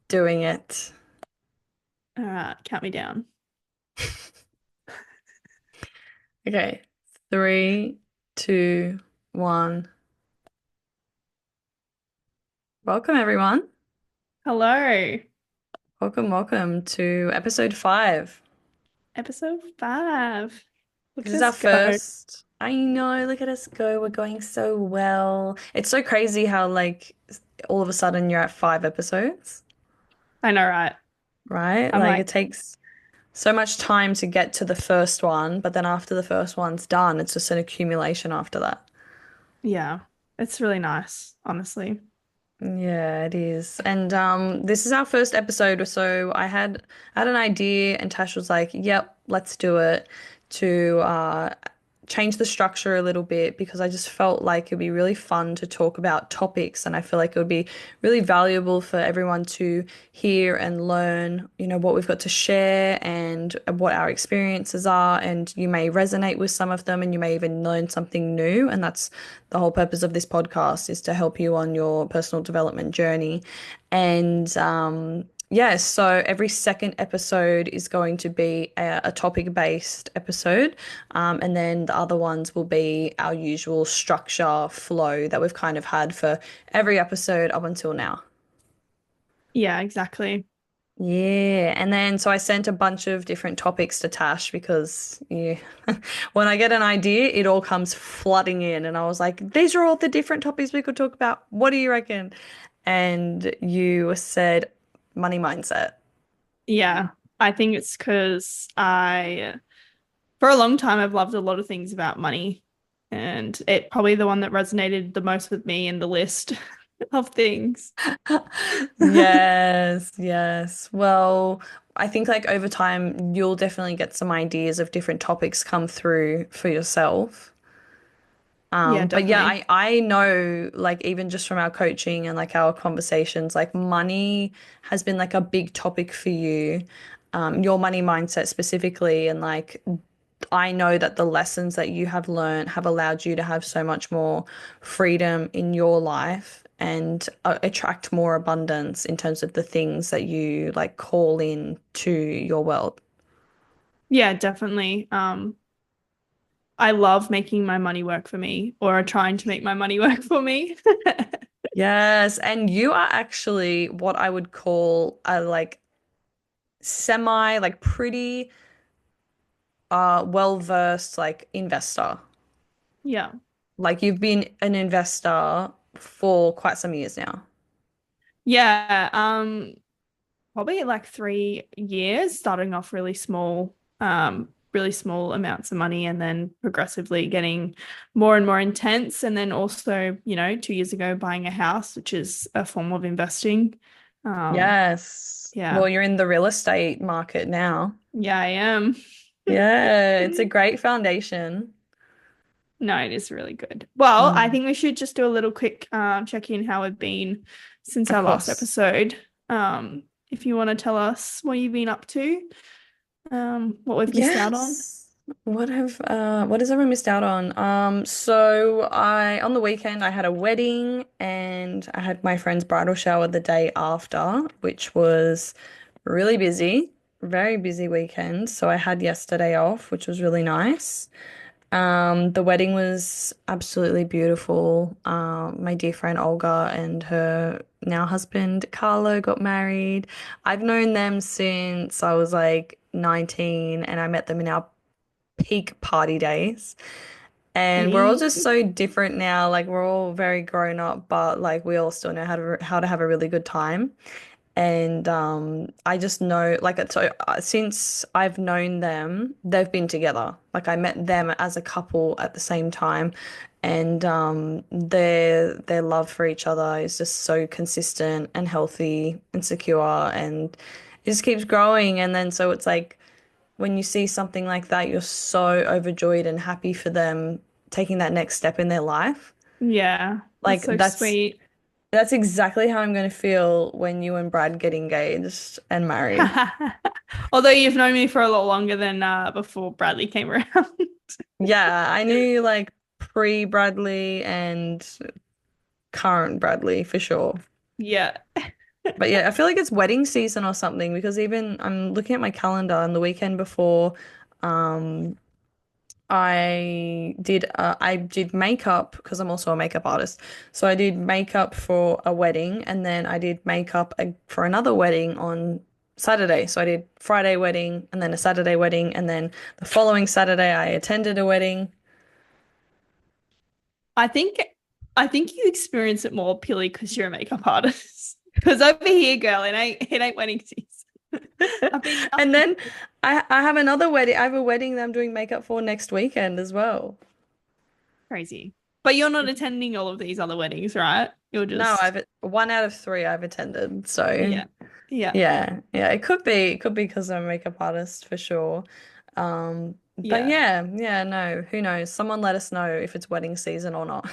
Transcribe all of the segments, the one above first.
Doing it. All right, count me down. Okay. Three, two, one. Welcome, everyone. Hello, Welcome to episode 5. episode 5. Look This at is our us go. first. I know, look at us go. We're going so well. It's so crazy how, like, all of a sudden you're at 5 episodes, I know, right? right? I'm Like, like, it takes so much time to get to the first one, but then after the first one's done, it's just an accumulation after that. yeah, it's really nice, honestly. Yeah, it is. And this is our first episode, so I had an idea and Tash was like, "Yep, let's do it," to change the structure a little bit because I just felt like it'd be really fun to talk about topics and I feel like it would be really valuable for everyone to hear and learn, what we've got to share and what our experiences are. And you may resonate with some of them and you may even learn something new. And that's the whole purpose of this podcast is to help you on your personal development journey. And yeah, so every second episode is going to be a topic-based episode, and then the other ones will be our usual structure flow that we've kind of had for every episode up until now. Yeah, exactly. Yeah, and then so I sent a bunch of different topics to Tash because yeah, when I get an idea, it all comes flooding in, and I was like, "These are all the different topics we could talk about. What do you reckon?" And you said money mindset. Yeah, I think it's because for a long time, I've loved a lot of things about money, and it probably the one that resonated the most with me in the list of things. Yes, yes. Well, I think like over time, you'll definitely get some ideas of different topics come through for yourself. Yeah, But yeah, definitely. I know like even just from our coaching and like our conversations, like money has been like a big topic for you, your money mindset specifically, and like I know that the lessons that you have learned have allowed you to have so much more freedom in your life and attract more abundance in terms of the things that you like call in to your world. Yeah, definitely. I love making my money work for me or trying to make my money work for me. Yes, and you are actually what I would call a like semi like pretty well-versed like investor. Yeah. Like you've been an investor for quite some years now. Yeah. Probably like 3 years, starting off really small amounts of money and then progressively getting more and more intense. And then also, 2 years ago, buying a house, which is a form of investing. Um, Yes. yeah. Well, you're in the real estate market now. Yeah, I am. Yeah, it's a great foundation. No, it is really good. Well, I Mm, think we should just do a little quick check in how we've been since of our last course. episode. If you want to tell us what you've been up to, what we've missed out on. Yes. What has everyone missed out on? So I on the weekend I had a wedding and I had my friend's bridal shower the day after, which was really busy, very busy weekend. So I had yesterday off, which was really nice. The wedding was absolutely beautiful. My dear friend Olga and her now husband Carlo got married. I've known them since I was like 19 and I met them in our peak party days. And we're all just Mm. so different now. Like we're all very grown up, but like we all still know how to have a really good time. And I just know, like, so since I've known them, they've been together. Like, I met them as a couple at the same time, and their love for each other is just so consistent and healthy and secure, and it just keeps growing. And then so it's like when you see something like that, you're so overjoyed and happy for them taking that next step in their life. Yeah, that's Like so that's sweet. that's exactly how I'm going to feel when you and Brad get engaged and married. Although you've known me for a lot longer than before Bradley came around. Yeah, I knew you like pre-Bradley and current Bradley for sure. Yeah. But yeah, I feel like it's wedding season or something because even I'm looking at my calendar and the weekend before, um, I did makeup because I'm also a makeup artist. So I did makeup for a wedding and then I did makeup for another wedding on Saturday. So I did Friday wedding and then a Saturday wedding and then the following Saturday I attended a wedding. I think I think you experience it more purely because you're a makeup artist. Because over here, girl, it ain't wedding season. I've been And nothing then I have another wedding. I have a wedding that I'm doing makeup for next weekend as well. crazy. But you're not attending all of these other weddings, right? You're No, just one out of three I've attended. So yeah. Yeah. yeah, it could be because I'm a makeup artist for sure. But Yeah. yeah, no, who knows? Someone let us know if it's wedding season or not.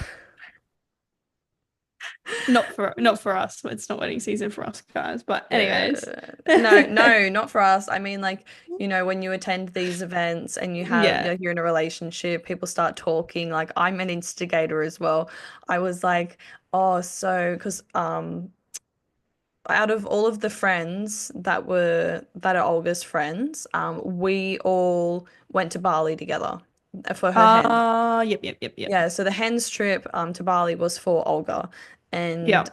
Not for us. It's not wedding season for us guys. But anyways. No, not for us. I mean, like, when you attend these events and Yeah. you're in a relationship, people start talking. Like, I'm an instigator as well. I was like, oh, so, because out of all of the friends that are Olga's friends, we all went to Bali together for her hen. Yep. Yeah, so the hens trip to Bali was for Olga. And Yep.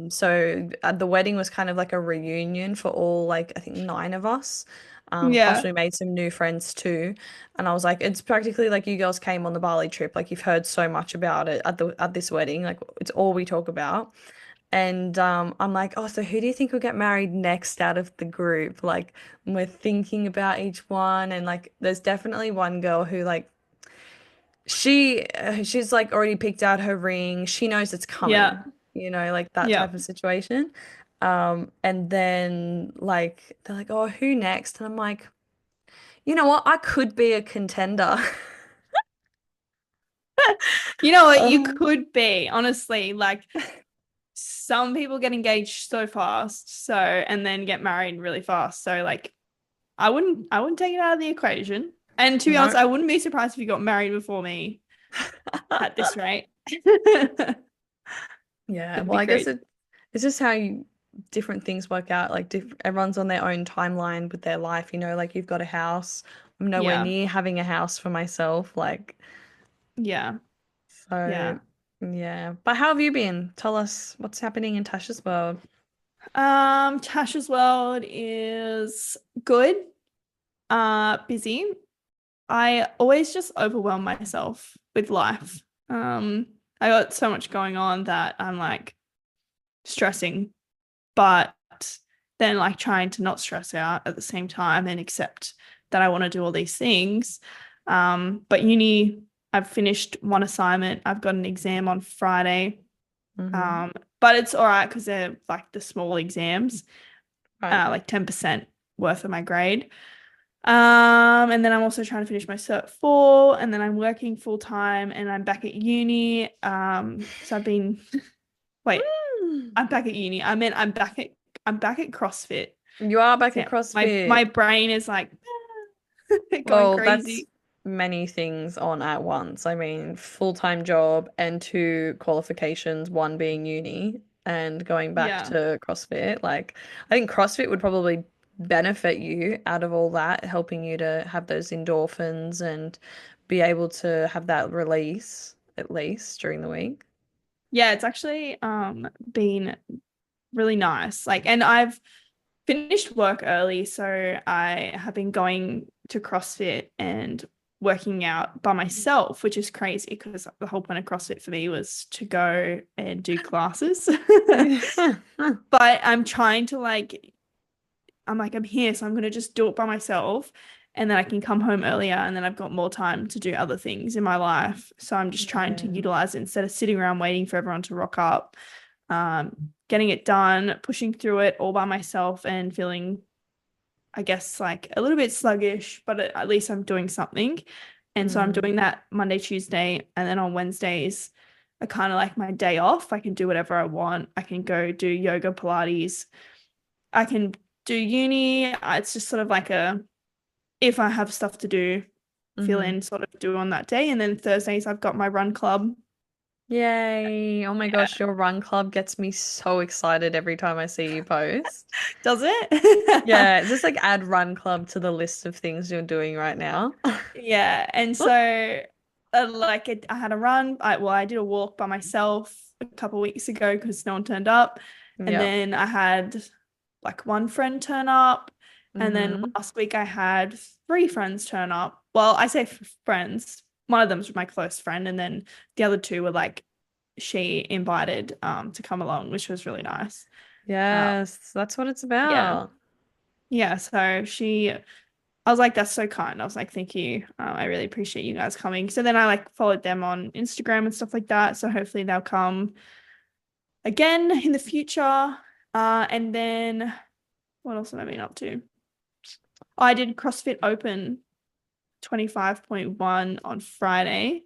so the wedding was kind of like a reunion for all like I think nine of us. Plus Yeah. we made some new friends too. And I was like, it's practically like you girls came on the Bali trip. Like you've heard so much about it at this wedding. Like it's all we talk about. And I'm like, oh, so who do you think will get married next out of the group? Like we're thinking about each one, and like there's definitely one girl who like she's like already picked out her ring. She knows it's Yeah. coming, like that type Yeah. of situation. And then like they're like, oh, who next? And I'm like, you know what? I could be a contender. You know what? You Uh, could be, honestly, like some people get engaged so fast, so and then get married really fast. So like I wouldn't take it out of the equation. And to be honest, no. I wouldn't be surprised if you got married before me at this rate. That'd Yeah, well, be I guess crazy. it's just how different things work out. Like everyone's on their own timeline with their life, like you've got a house. I'm nowhere Yeah. near having a house for myself. Like, Yeah. so Yeah. yeah. But how have you been? Tell us what's happening in Tasha's world. Tasha's world is good. Busy. I always just overwhelm myself with life. I got so much going on that I'm like stressing, but then like trying to not stress out at the same time and accept that I want to do all these things. But uni, I've finished one assignment. I've got an exam on Friday. Mm-hmm. But it's all right because they're like the small exams, Right. like 10% worth of my grade. And then I'm also trying to finish my Cert 4, and then I'm working full time and I'm back at uni. So I've been wait, Mm. I'm back at uni. I mean I'm back at CrossFit. You are back at Yeah, my CrossFit. my brain is like going Well, that's crazy. many things on at once. I mean, full-time job and two qualifications, one being uni and going back Yeah. to CrossFit. Like, I think CrossFit would probably benefit you out of all that, helping you to have those endorphins and be able to have that release at least during the week. Yeah, it's actually been really nice. Like, and I've finished work early, so I have been going to CrossFit and working out by myself, which is crazy because the whole point of CrossFit for me was to go and do classes. But I'm trying to like, I'm here, so I'm gonna just do it by myself. And then I can come home earlier, and then I've got more time to do other things in my life. So I'm just trying to Yeah. utilize it instead of sitting around waiting for everyone to rock up, getting it done, pushing through it all by myself and feeling, I guess, like a little bit sluggish, but at least I'm doing something. And so I'm Mm. doing that Monday, Tuesday, and then on Wednesdays, I kind of like my day off. I can do whatever I want. I can go do yoga, Pilates. I can do uni. It's just sort of like if I have stuff to do, fill Hmm. in, sort of do on that day. And then Thursdays, I've got my run club. Yay. Oh my Yeah. gosh, your run club gets me so excited every time I see you post. Does it? Yeah, just like add run club to the list of things you're doing right now. Yeah. And so I had a run. I did a walk by myself a couple weeks ago because no one turned up. And Yep. then I had like one friend turn up. And then Mm-hmm. last week I had three friends turn up. Well, I say friends. One of them's my close friend, and then the other two were like she invited to come along, which was really nice. Um, Yes, that's what it's yeah. about. Yeah. So I was like, that's so kind. I was like, thank you. I really appreciate you guys coming. So then I like followed them on Instagram and stuff like that. So hopefully they'll come again in the future. And then what else have I been up to? I did CrossFit Open 25.1 on Friday.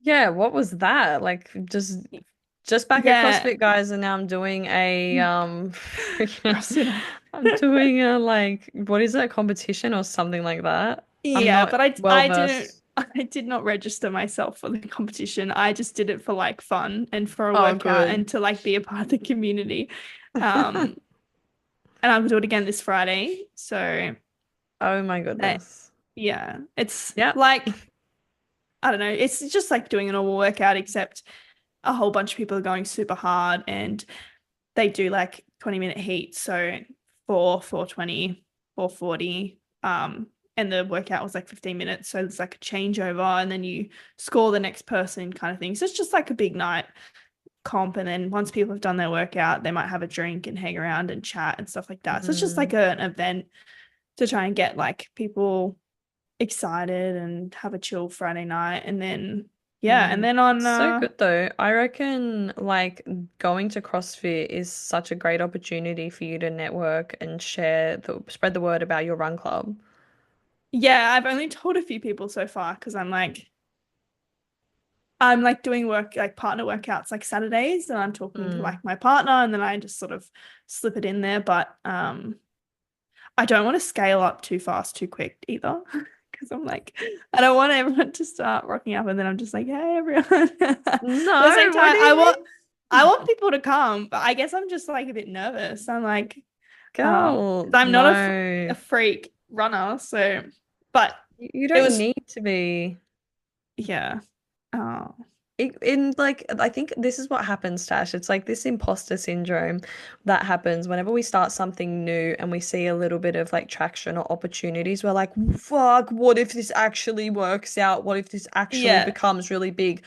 Yeah, what was that? Like just back at Yeah, CrossFit guys and now I'm doing a freaking CrossFit. I'm doing a like what is it, a competition or something like that. I'm Yeah, not but well I didn't versed. I did not register myself for the competition. I just did it for like fun and for a Oh, workout good. and to like be a part of the community. Um, and I'll do it again this Friday. So Oh my that goodness. yeah, it's Yep. like I don't know, it's just like doing a normal workout except a whole bunch of people are going super hard and they do like 20-minute heats. So 420, 440. And the workout was like 15 minutes. So it's like a changeover and then you score the next person kind of thing. So it's just like a big night comp. And then once people have done their workout, they might have a drink and hang around and chat and stuff like that. So it's just like Mm, an event to try and get like people excited and have a chill Friday night. And then, yeah. And mm. then on, So good though. I reckon like going to CrossFit is such a great opportunity for you to network and spread the word about your run club. yeah, I've only told a few people so far because I'm like doing work like partner workouts like Saturdays and I'm talking to Mm. like my partner and then I just sort of slip it in there. But I don't want to scale up too fast, too quick either. Because I'm like, I don't want everyone to start rocking up and then I'm just like, hey everyone. But at the same No, what time, do you I mean? want people to come, but I guess I'm just like a bit nervous. I'm like, 'cause Girl, I'm not a no. freak runner, so but You it don't was need to be. yeah. Oh In like, I think this is what happens, Tash. It's like this imposter syndrome that happens whenever we start something new and we see a little bit of like traction or opportunities. We're like, fuck, what if this actually works out? What if this actually yeah, becomes really big?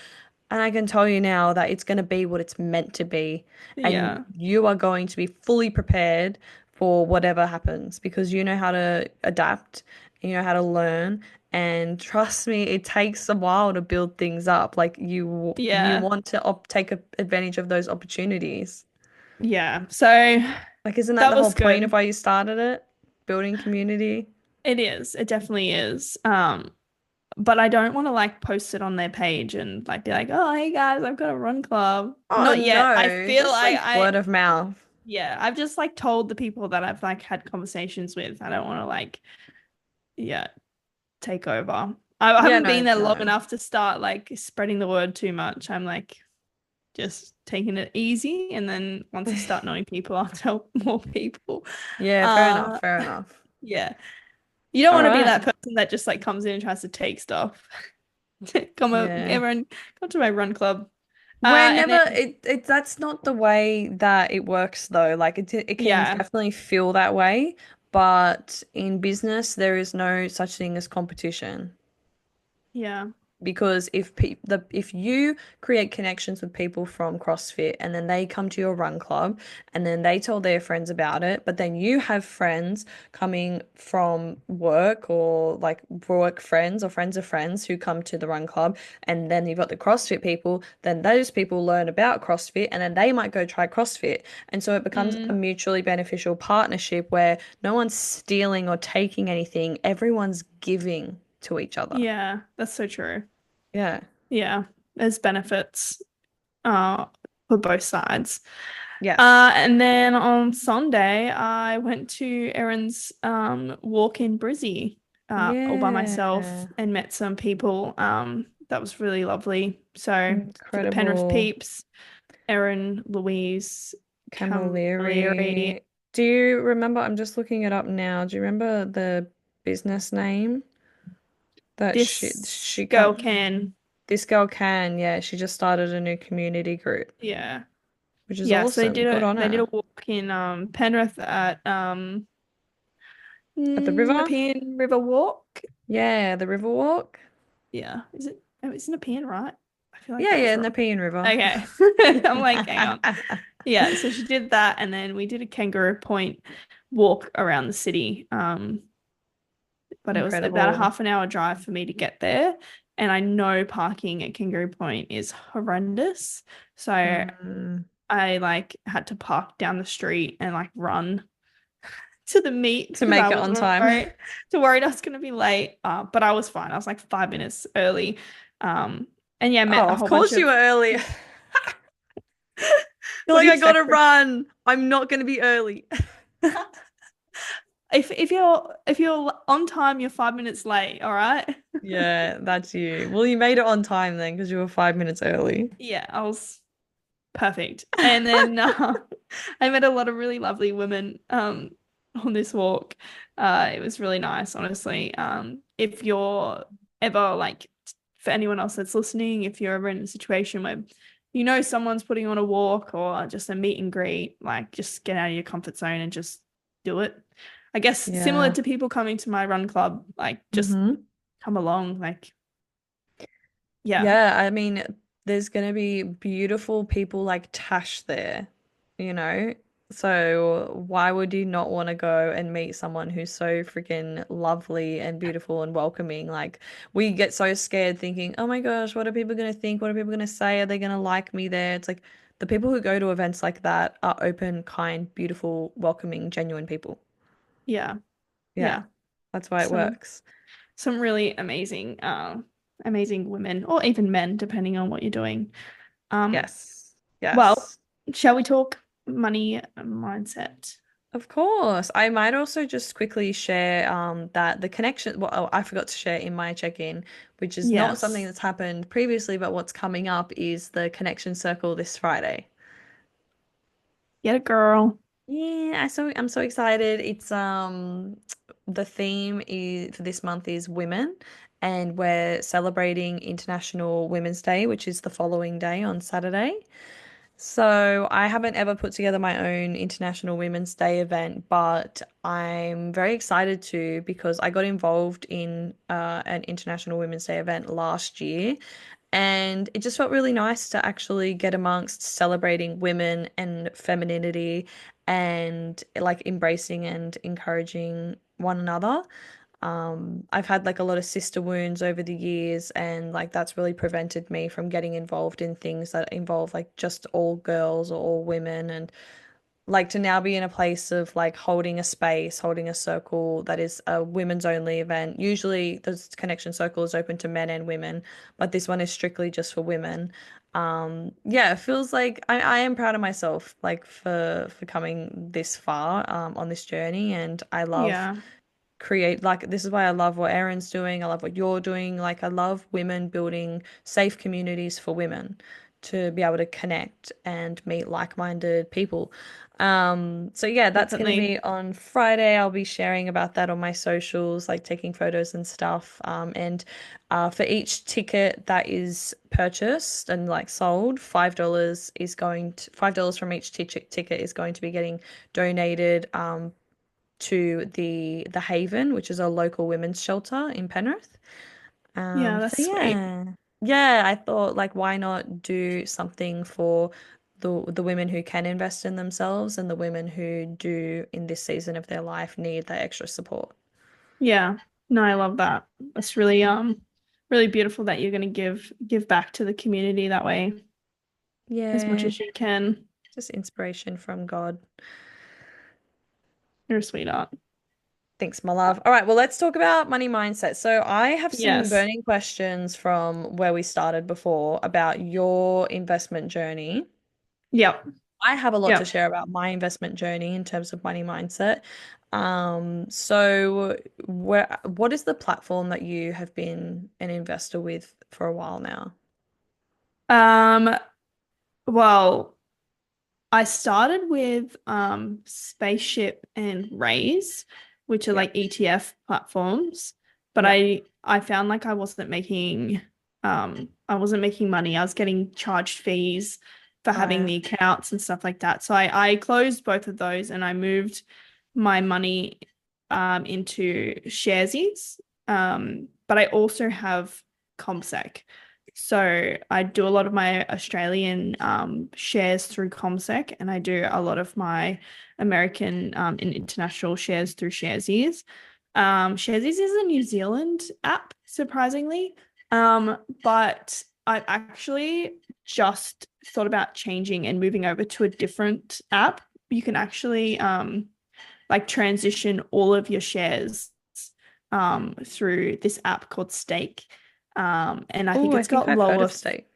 And I can tell you now that it's going to be what it's meant to be. And yeah. you are going to be fully prepared for whatever happens because you know how to adapt, you know how to learn. And trust me, it takes a while to build things up. Like you Yeah. want to take advantage of those opportunities. Yeah. So Like, isn't that that the whole was point of good. why you started it? Building community? It is. It definitely is. But I don't want to like post it on their page and like be like, oh, hey guys, I've got a run club. Oh Not yet. I no, feel just like like word of mouth. yeah, I've just like told the people that I've like had conversations with. I don't want to like, yeah, take over. I Yeah, haven't been no, there long no. enough to start like spreading the word too much. I'm like just taking it easy. And then once I start knowing people, I'll tell more people. Yeah, fair enough, Uh, fair enough. yeah. You don't All want to be right. that person that just like comes in and tries to take stuff. Yeah. Everyone, come to my run club. We're And never then it that's not the way that it works though. Like it can yeah, definitely feel that way, but in business there is no such thing as competition. yeah, Because if you create connections with people from CrossFit and then they come to your run club and then they tell their friends about it, but then you have friends coming from work or like work friends or friends of friends who come to the run club and then you've got the CrossFit people, then those people learn about CrossFit and then they might go try CrossFit. And so it becomes a mm, mutually beneficial partnership where no one's stealing or taking anything, everyone's giving to each other. yeah, that's so true. Yeah. Yeah, there's benefits uh for both sides. Yes. And then on Sunday, I went to Erin's walk in Brizzy all by myself Yeah. and met some people. that was really lovely. So to the Penrith Incredible. peeps, Erin, Louise, Camilleri, Camilleri. Do you remember? I'm just looking it up now. Do you remember the business name that this she girl come? can, This girl can, yeah. She just started a new community group, yeah. which is Yeah, so awesome. Good on they did a her. walk in Penrith at At the river? Nepean River Walk. Yeah, the river walk. Yeah, is it? Oh, it's Nepean, right? I feel like Yeah, that was yeah, wrong. Nepean River. Okay. I'm like, hang on. Yeah, so she did that, and then we did a Kangaroo Point walk around the city. But it was about a Incredible. half an hour drive for me to get there. And I know parking at Kangaroo Point is horrendous. So Mm, I like had to park down the street and like run to the meet to because make I it was on time. worried I was gonna be late. But I was fine. I was like 5 minutes early. Um, and yeah, I met Oh, a of whole bunch course you of were early. You're what do like, you I say? gotta run. I'm not gonna be early. If you're on time, you're 5 minutes late, all right? Yeah, that's you. Well, you made it on time then because you were 5 minutes early. Yeah, I was perfect. And then I met a lot of really lovely women on this walk. It was really nice, honestly. If you're ever like, for anyone else that's listening, if you're ever in a situation where you know someone's putting on a walk or just a meet and greet, like just get out of your comfort zone and just do it. I guess similar Yeah. to people coming to my run club, like just hmm come along. Like, yeah, Yeah, I mean, there's gonna be beautiful people like Tash there, you know? So why would you not want to go and meet someone who's so freaking lovely and beautiful and welcoming? Like we get so scared thinking, "Oh my gosh, what are people gonna think? What are people gonna say? Are they gonna like me there?" It's like the people who go to events like that are open, kind, beautiful, welcoming, genuine people. yeah, Yeah, yeah. that's why it Some works. some really amazing women or even men, depending on what you're doing. Um, Yes. well, Yes. shall we talk money mindset? Of course. I might also just quickly share that the connection, well, oh, I forgot to share in my check-in, which is not something Yes. that's happened previously, but what's coming up is the connection circle this Friday. Get it, girl. Yeah, I'm so excited. It's the theme is for this month is women, and we're celebrating International Women's Day, which is the following day on Saturday. So I haven't ever put together my own International Women's Day event, but I'm very excited to because I got involved in an International Women's Day event last year, and it just felt really nice to actually get amongst celebrating women and femininity and like embracing and encouraging one another. I've had like a lot of sister wounds over the years, and like that's really prevented me from getting involved in things that involve like just all girls or all women. And like to now be in a place of like holding a space, holding a circle that is a women's only event. Usually the connection circle is open to men and women, but this one is strictly just for women. Yeah, it feels like I am proud of myself like for coming this far on this journey, and I love Yeah, create like this is why I love what Erin's doing. I love what you're doing. Like I love women building safe communities for women to be able to connect and meet like-minded people. So yeah, that's going to definitely. be on Friday. I'll be sharing about that on my socials, like taking photos and stuff. And for each ticket that is purchased and like sold, $5 is going to $5 from each ticket is going to be getting donated to the Haven, which is a local women's shelter in Penrith. Yeah, So that's sweet. yeah. Yeah, I thought like why not do something for the women who can invest in themselves and the women who do in this season of their life need that extra support. Yeah. No, I love that. It's really really beautiful that you're gonna give back to the community that way as much Yeah, as you can. just inspiration from God. You're a sweetheart. Thanks, my love. All right, well, let's talk about money mindset. So, I have some Yes. burning questions from where we started before about your investment journey. Yep. I have a lot to Yep. share about my investment journey in terms of money mindset. So what is the platform that you have been an investor with for a while now? Um, well, I started with Spaceship and Raise, which are like Yep. ETF platforms, but Yep. I found like I wasn't making money. I was getting charged fees for having Right. the accounts and stuff like that. So I closed both of those and I moved my money into Sharesies. But I also have ComSec. So I do a lot of my Australian shares through ComSec, and I do a lot of my American and international shares through Sharesies. Sharesies is a New Zealand app, surprisingly, but I've actually just thought about changing and moving over to a different app. You can actually like transition all of your shares through this app called Stake. And I Oh, think I it's think got I've heard lower, of State.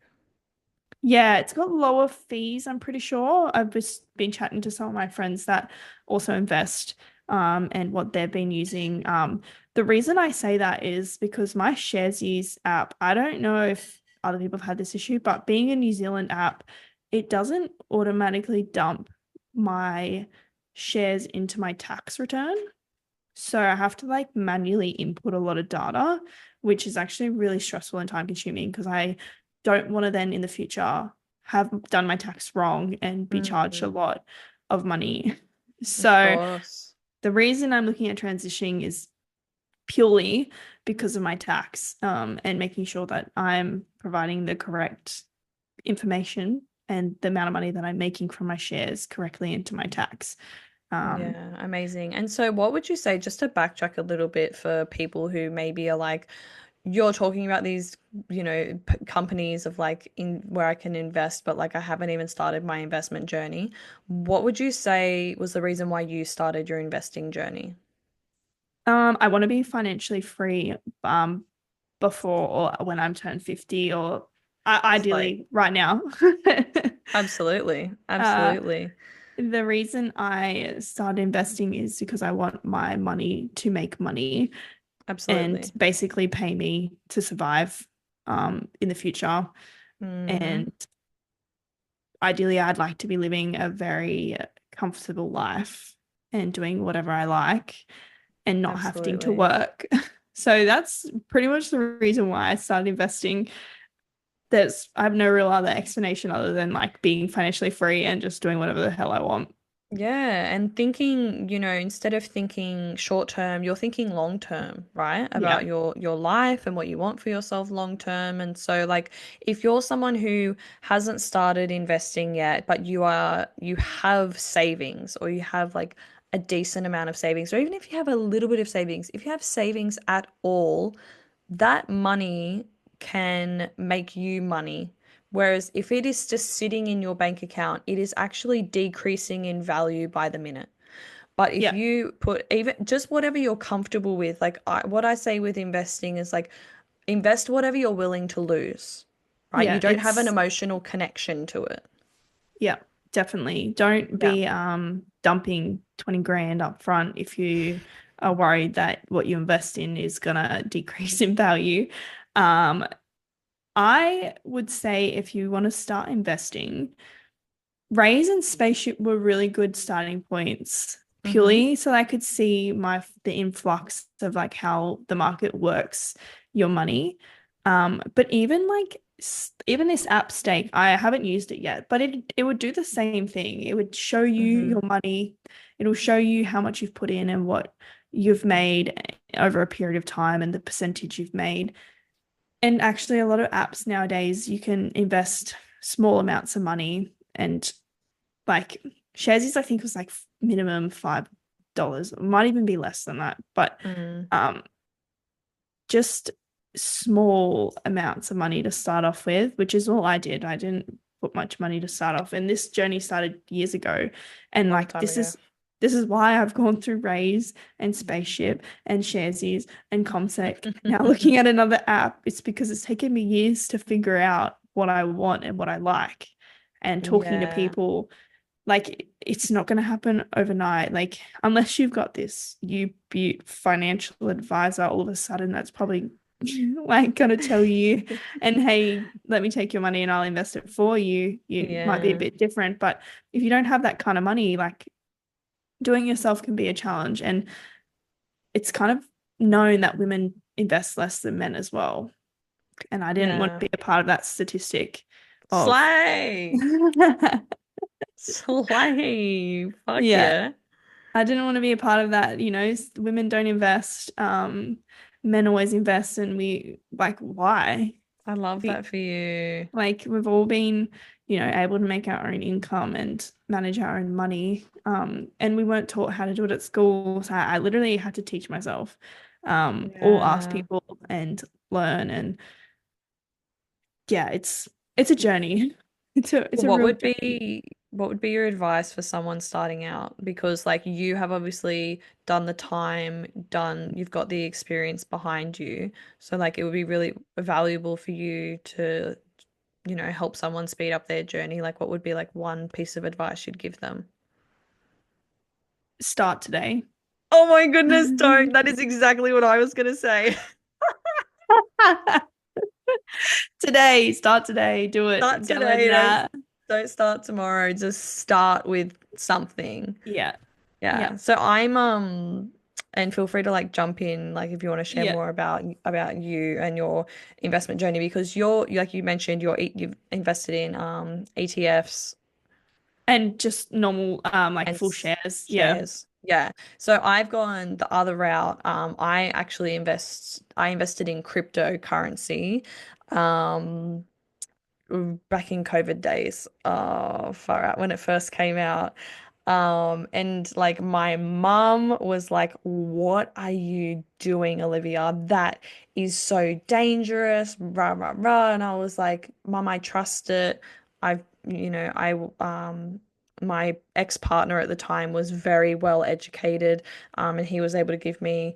yeah, it's got lower fees, I'm pretty sure. I've just been chatting to some of my friends that also invest and what they've been using. The reason I say that is because my Sharesies app, I don't know if other people have had this issue, but being a New Zealand app, it doesn't automatically dump my shares into my tax return. So I have to like manually input a lot of data, which is actually really stressful and time consuming because I don't want to then in the future have done my tax wrong and be charged a Mm, lot of money. of So course. the reason I'm looking at transitioning is purely because of my tax and making sure that I'm providing the correct information and the amount of money that I'm making from my shares correctly into my tax. Um, Yeah, amazing. And so, what would you say, just to backtrack a little bit for people who maybe are like, you're talking about these, p companies of like in where I can invest, but like I haven't even started my investment journey. What would you say was the reason why you started your investing journey? I want to be financially free before or when I'm turned 50 or It's like, ideally right now. absolutely, uh, absolutely, the reason I started investing is because I want my money to make money and absolutely. basically pay me to survive in the future. Mm-hmm. And ideally, I'd like to be living a very comfortable life and doing whatever I like and not having to Absolutely. work. So that's pretty much the reason why I started investing. I have no real other explanation other than like being financially free and just doing whatever the hell I want. Yeah, and thinking, instead of thinking short term, you're thinking long term, right? Yeah. About your life and what you want for yourself long term. And so like if you're someone who hasn't started investing yet, but you have savings or you have like a decent amount of savings, or even if you have a little bit of savings, if you have savings at all, that money can make you money. Whereas if it is just sitting in your bank account, it is actually decreasing in value by the minute. But if Yeah. you put even just whatever you're comfortable with, like what I say with investing is like invest whatever you're willing to lose, right? You Yeah. don't have an emotional connection to it. Yeah, definitely. Don't Yeah. be dumping 20 grand up front if you are worried that what you invest in is gonna decrease in value. Um, I would say if you want to start investing, Raise and Spaceship were really good starting points, Mm-hmm. purely so I could see the influx of like how the market works your money. But even like even this app Stake, I haven't used it yet, but it would do the same thing. It would show you Mm-hmm. your money. It'll show you how much you've put in and what you've made over a period of time and the percentage you've made. And actually, a lot of apps nowadays, you can invest small amounts of money and like Sharesies, I think was like minimum $5. It might even be less than that. But Mm. um just small amounts of money to start off with, which is all I did. I didn't put much money to start off. And this journey started years ago. And Long like time ago. this is why I've gone through Raise and Spaceship and Sharesies and Comsec. Now looking at another app, it's because it's taken me years to figure out what I want and what I like. And talking to Yeah. people like it's not going to happen overnight. Like unless you've got this you butte financial advisor, all of a sudden that's probably like gonna tell you, and hey, let me take your money and I'll invest it for you. You might be a Yeah. bit different, but if you don't have that kind of money, like doing it yourself can be a challenge. And it's kind of known that women invest less than men as well. And I didn't want Yeah. to be a part of that statistic of Slay. Slay. Fuck yeah, yeah. I didn't want to be a part of that. Women don't invest. Men always invest, and we like why? I love We that for you. like we've all been, able to make our own income and manage our own money. And we weren't taught how to do it at school, so I literally had to teach myself, or ask Yeah. people and learn. And yeah, it's a journey. It's a What real would journey. be what would be your advice for someone starting out? Because like you have obviously done the time, you've got the experience behind you. So like it would be really valuable for you to, help someone speed up their journey. Like what would be like one piece of advice you'd give them? Start today. Oh my goodness, don't. That is exactly what I was gonna say. Today, start today, do it, Start download today, an app. don't start tomorrow. Just start with something. Yeah, yeah, Yeah. So I'm and feel free to like jump in like if you want to share yeah. more about you and your investment journey because like you mentioned you've invested in ETFs And just normal, like and full shares. Yeah, shares. Yeah. So I've gone the other route. I invested in cryptocurrency. Um back in COVID days, far out when it first came out. And like my mum was like, "What are you doing, Olivia? That is so dangerous, rah, rah, rah." And I was like, "Mum, I trust it. I've, my ex-partner at the time was very well educated, and he was able to give me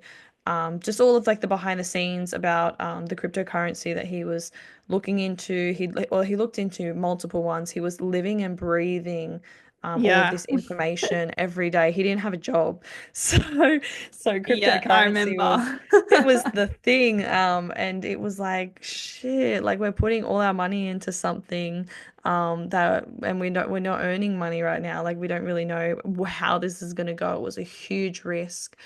just all of like the behind the scenes about the cryptocurrency that he was looking into. He looked into multiple ones. He was living and breathing all of yeah, this information every day. He didn't have a job. So so yeah. I cryptocurrency was remember. it was the thing. And it was like shit, like we're putting all our money into something that and we're not earning money right now. Like we don't really know how this is going to go. It was a huge risk.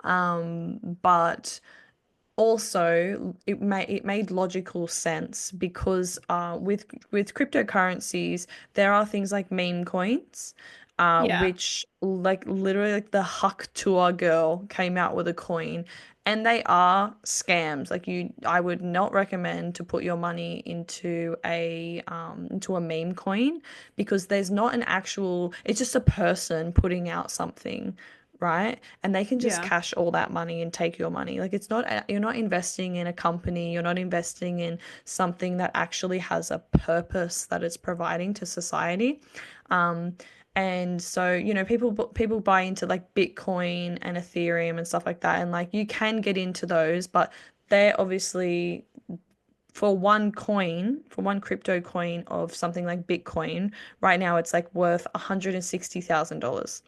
But also it made logical sense because with cryptocurrencies there are things like meme coins Yeah, which like literally like the Huck Tour girl came out with a coin and they are scams. Like I would not recommend to put your money into a meme coin because there's not an actual, it's just a person putting out something, right? And they can just yeah, cash all that money and take your money. Like it's not, you're not investing in a company, you're not investing in something that actually has a purpose that it's providing to society. Um, and so, people buy into like Bitcoin and Ethereum and stuff like that. And like you can get into those, but they're obviously for one crypto coin of something like Bitcoin, right now it's like worth $160,000.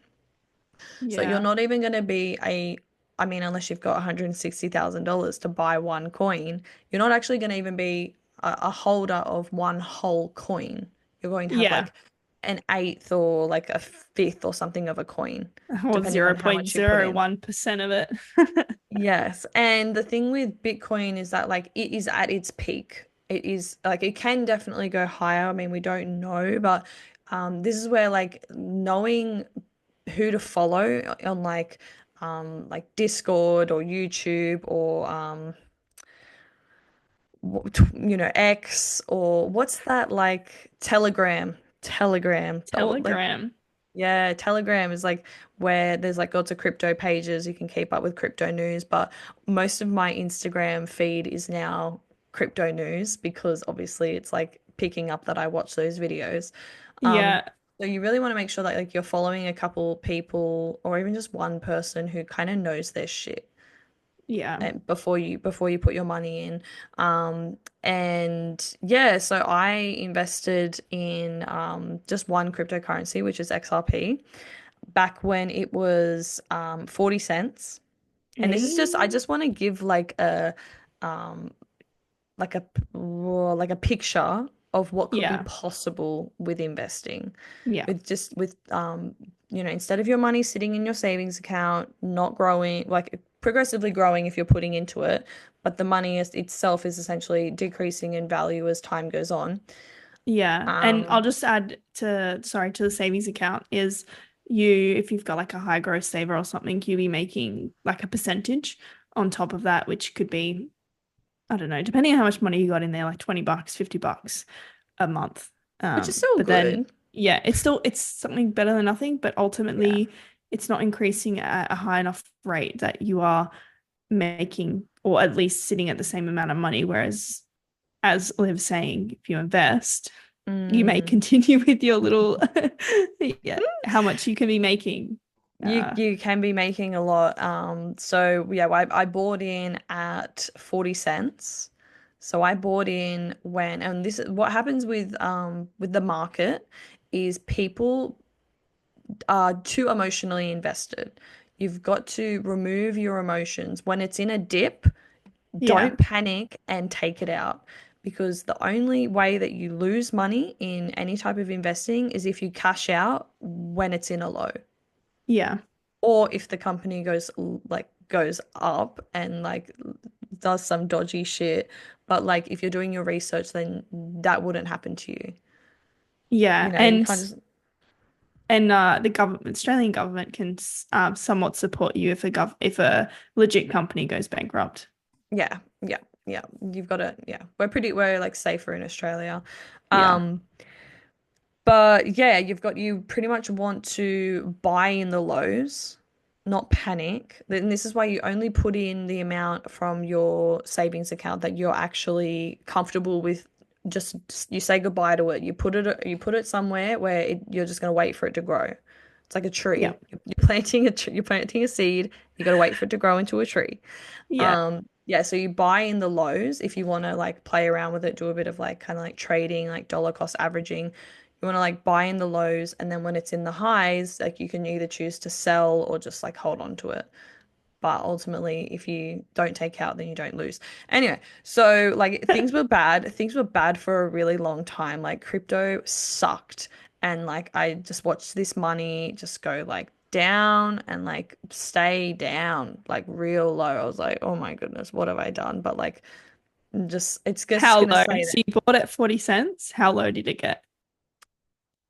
So you're yeah, not even going to be I mean, unless you've got $160,000 to buy one coin, you're not actually going to even be a holder of one whole coin. You're going to have yeah. like an eighth or like a fifth or something of a coin, Or depending on zero how point much you put zero in. 0.01% of it. Yes. And the thing with Bitcoin is that like it is at its peak. It is like it can definitely go higher. I mean, we don't know, but this is where like knowing who to follow on like Discord or YouTube or X or what's that like Telegram. Like Telegram. yeah, Telegram is like where there's like lots of crypto pages. You can keep up with crypto news, but most of my Instagram feed is now crypto news because obviously it's like picking up that I watch those videos. Um, Yeah, so you really want to make sure that like you're following a couple people or even just one person who kind of knows their shit. Yeah. before you put your money in. And yeah, so I invested in just one cryptocurrency, which is XRP, back when it was 40 cents. And this is just I Hey. just want to give um like a like a picture of what could be Yeah. possible with investing. Yeah. With instead of your money sitting in your savings account, not growing, like progressively growing if you're putting into it, but the money itself is essentially decreasing in value as time goes on. Yeah. And I'll Um, just add to, sorry, to the savings account is you, if you've got like a high growth saver or something, you'll be making like a percentage on top of that, which could be, I don't know, depending on how much money you got in there, like $20, $50 a month. which is still But then, good. yeah, it's something better than nothing, but Yeah. ultimately it's not increasing at a high enough rate that you are making or at least sitting at the same amount of money. Whereas, as Liv's saying, if you invest, you may Mm. continue with your little, yeah, how much you can be making. Uh, You can be making a lot. So yeah, I bought in at 40 cents. So I bought in when, and this is what happens with the market is people are too emotionally invested. You've got to remove your emotions. When it's in a dip, yeah, don't panic and take it out. Because the only way that you lose money in any type of investing is if you cash out when it's in a low, yeah, or if the company goes up and like does some dodgy shit. But like if you're doing your research, then that wouldn't happen to you. yeah. You kind of The government, Australian government can somewhat support you if a legit company goes bankrupt. yeah, yeah, yeah. You've got to yeah. We're like safer in Australia. Yeah, Um But yeah, you pretty much want to buy in the lows, not panic. And this is why you only put in the amount from your savings account that you're actually comfortable with. Just you say goodbye to it. You put it somewhere where you're just gonna wait for it to grow. It's like a yeah, tree. You're planting a seed. You gotta wait for it to grow into a tree. yeah, Yeah, so you buy in the lows if you want to like play around with it, do a bit of like kind of like trading, like dollar cost averaging. You want to like buy in the lows, and then when it's in the highs, like you can either choose to sell or just like hold on to it. But ultimately, if you don't take out, then you don't lose. Anyway, so like things were bad. Things were bad for a really long time. Like crypto sucked. And like I just watched this money just go like down and like stay down, like real low. I was like, oh my goodness, what have I done? But like it's just How gonna low? stay So you bought at 40 cents. How low did it get?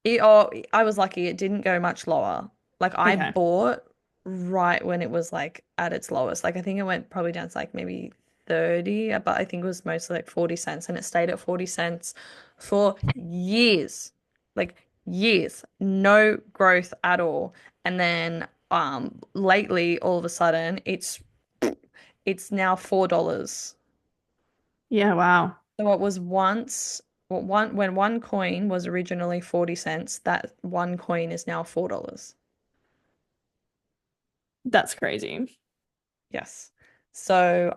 I was lucky it didn't go much lower. Like I Okay. bought right when it was like at its lowest. Like I think it went probably down to like maybe 30, but I think it was mostly like 40 cents and it stayed at 40 cents for years. Like years. No growth at all. And then lately all of a sudden it's now $4. Yeah, wow. So it was once when one coin was originally 40 cents, that one coin is now $4. That's crazy. Yes. So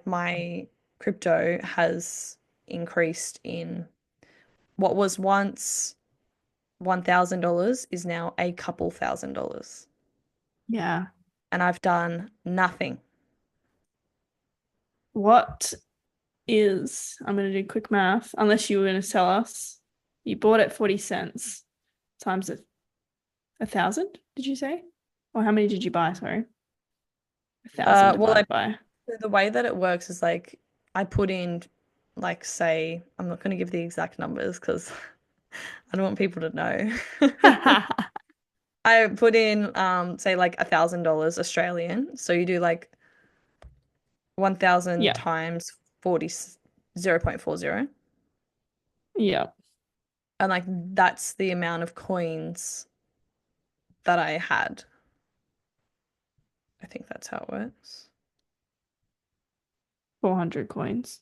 my crypto has increased in what was once $1,000 is now a couple $1,000. Yeah. And I've done nothing. What I'm going to do quick math, unless you were going to tell us. You bought at 40 cents times 1,000, did you say? Or how many did you buy? Sorry. 1,000 Well, divided by. the way that it works is like I put in like say I'm not going to give the exact numbers because I don't want people to know. I put in say like $1,000 Australian. So you do like 1,000 Yeah. times 40 0.40. Yeah. And like that's the amount of coins that I had. I think that's how it works. 400 coins.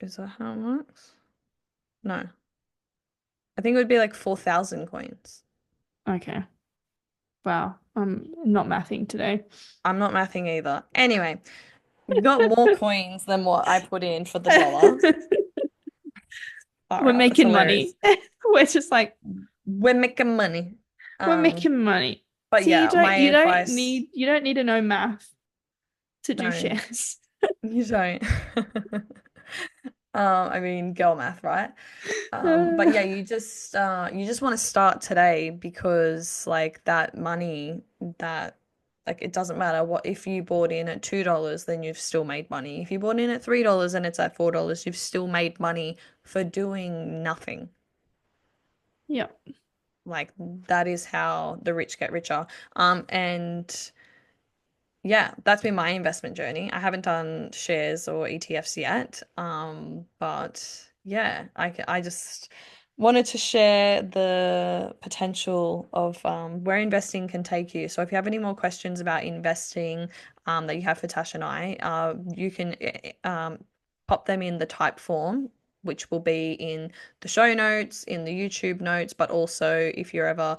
Is that how it works? No. I think it would be like 4,000 coins. Okay. Wow. I'm not mathing today. I'm not mathing either. Anyway, you got more coins than what I put in for the dollar. All We're right, that's making hilarious. money. We're just like We're making money. we're Um, making money. but See, yeah, my advice, you don't need to know math to do no, shares. you don't. I mean, girl math, right? But yeah, you just want to start today because like that money that like it doesn't matter what if you bought in at $2, then you've still made money. If you bought in at $3 and it's at $4, you've still made money for doing nothing. Yeah. Like that is how the rich get richer. And yeah, that's been my investment journey. I haven't done shares or ETFs yet. But yeah, I just wanted to share the potential of where investing can take you. So if you have any more questions about investing that you have for Tash and I, you can pop them in the type form, which will be in the show notes, in the YouTube notes, but also if you're ever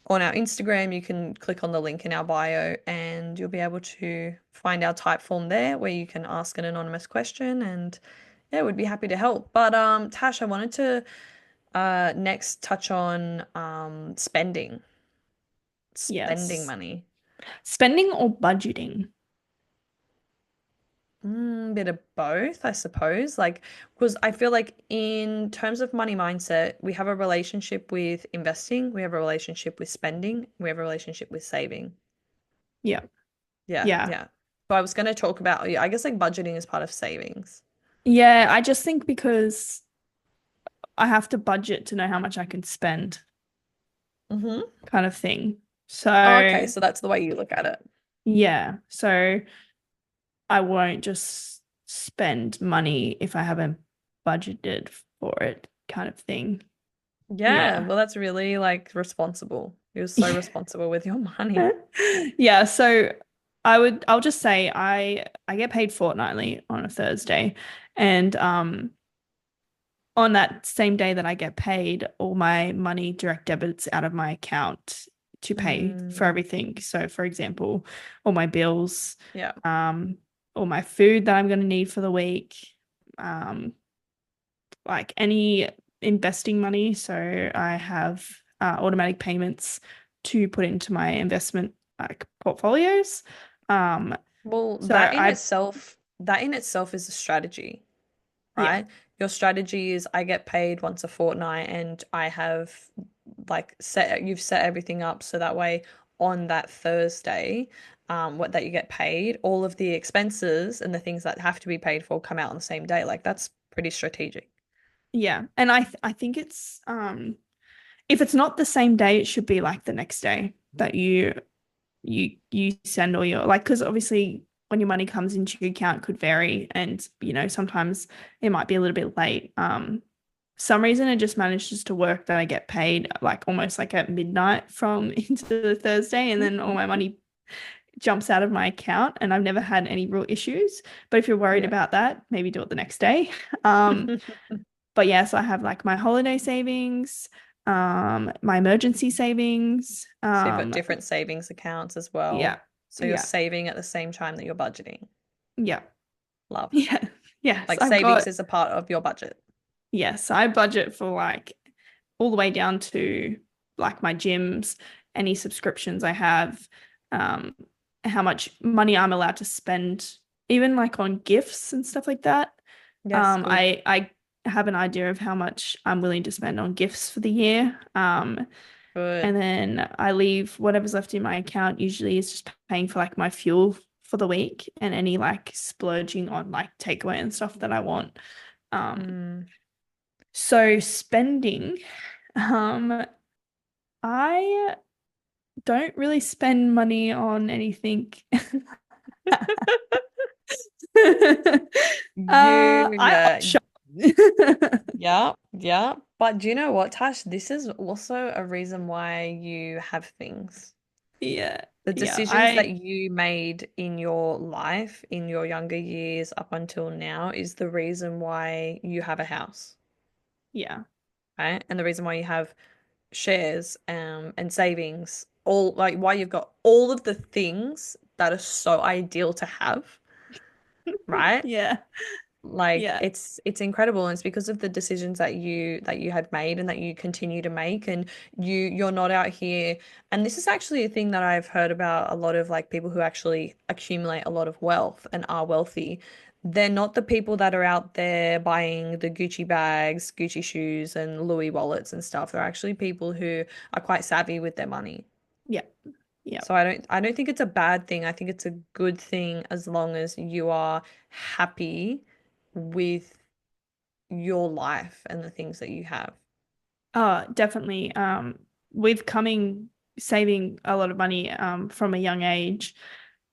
on our Instagram, you can click on the link in our bio and you'll be able to find our type form there where you can ask an anonymous question and yeah, we'd be happy to help. But Tash, I wanted to next touch on spending Yes. money. Spending or budgeting? Bit of both, I suppose. Like, because I feel like in terms of money mindset, we have a relationship with investing, we have a relationship with spending, we have a relationship with saving. Yeah. Yeah, Yeah. yeah. So I was going to talk about, yeah, I guess like budgeting is part of savings. Yeah, I just think because I have to budget to know how much I can spend, Mm-hmm. kind of thing. Oh, okay, So, so that's the way you look at it. yeah. So I won't just spend money if I haven't budgeted for it, kind of thing. Yeah, Yeah. well, that's really like responsible. You're so responsible with your money. Yeah, so I'll just say I get paid fortnightly on a Thursday, and on that same day that I get paid, all my money direct debits out of my account to pay for Mm, everything. So for example, all my bills, yeah. um all my food that I'm going to need for the week, um like any investing money. So I have automatic payments to put into my investment like portfolios. Um, Well, so I that in itself is a strategy, yeah, right? Your strategy is I get paid once a fortnight and I have you've set everything up so that way on that Thursday, what that you get paid, all of the expenses and the things that have to be paid for come out on the same day. Like that's pretty strategic. yeah, and I think it's if it's not the same day, it should be like the next day that you send all your like because obviously when your money comes into your account could vary and sometimes it might be a little bit late. Some reason it just manages to work that I get paid like almost like at midnight from into the Thursday and then all my money jumps out of my account and I've never had any real issues. But if you're worried Yeah. about that, maybe do it the next day. Um, but yes, I have like my holiday savings, my emergency savings. So you've got different savings accounts as Yeah, well. So you're yeah, saving at the same time that you're budgeting. yeah, Love. yeah. Yes, Like I've savings got, is a part of your budget. yes, I budget for like all the way down to like my gyms, any subscriptions I have, um, how much money I'm allowed to spend, even like on gifts and stuff like that. Yes, good. I have an idea of how much I'm willing to spend on gifts for the year. And Good. then I leave whatever's left in my account usually is just paying for like my fuel for the week and any like splurging on like takeaway and stuff that I want. Um, Mm. so spending, um, I don't really spend money on anything. I Yeah, shop. yeah, yeah. But do you know what, Tash? This is also a reason why you have things. Yeah, The yeah, decisions that you made in your life, in your younger years up until now, is the reason why you have a house, yeah, right? And the reason why you have shares and savings. why you've got all of the things that are so ideal to have, right? Yeah. Like Yeah. it's incredible, and it's because of the decisions that you had made and that you continue to make, and you're not out here. And this is actually a thing that I've heard about a lot of like people who actually accumulate a lot of wealth and are wealthy. They're not the people that are out there buying the Gucci bags, Gucci shoes, and Louis wallets and stuff. They're actually people who are quite savvy with their money. Yeah. Yeah. So I don't think it's a bad thing. I think it's a good thing as long as you are happy with your life and the things that you have. Definitely. With coming saving a lot of money from a young age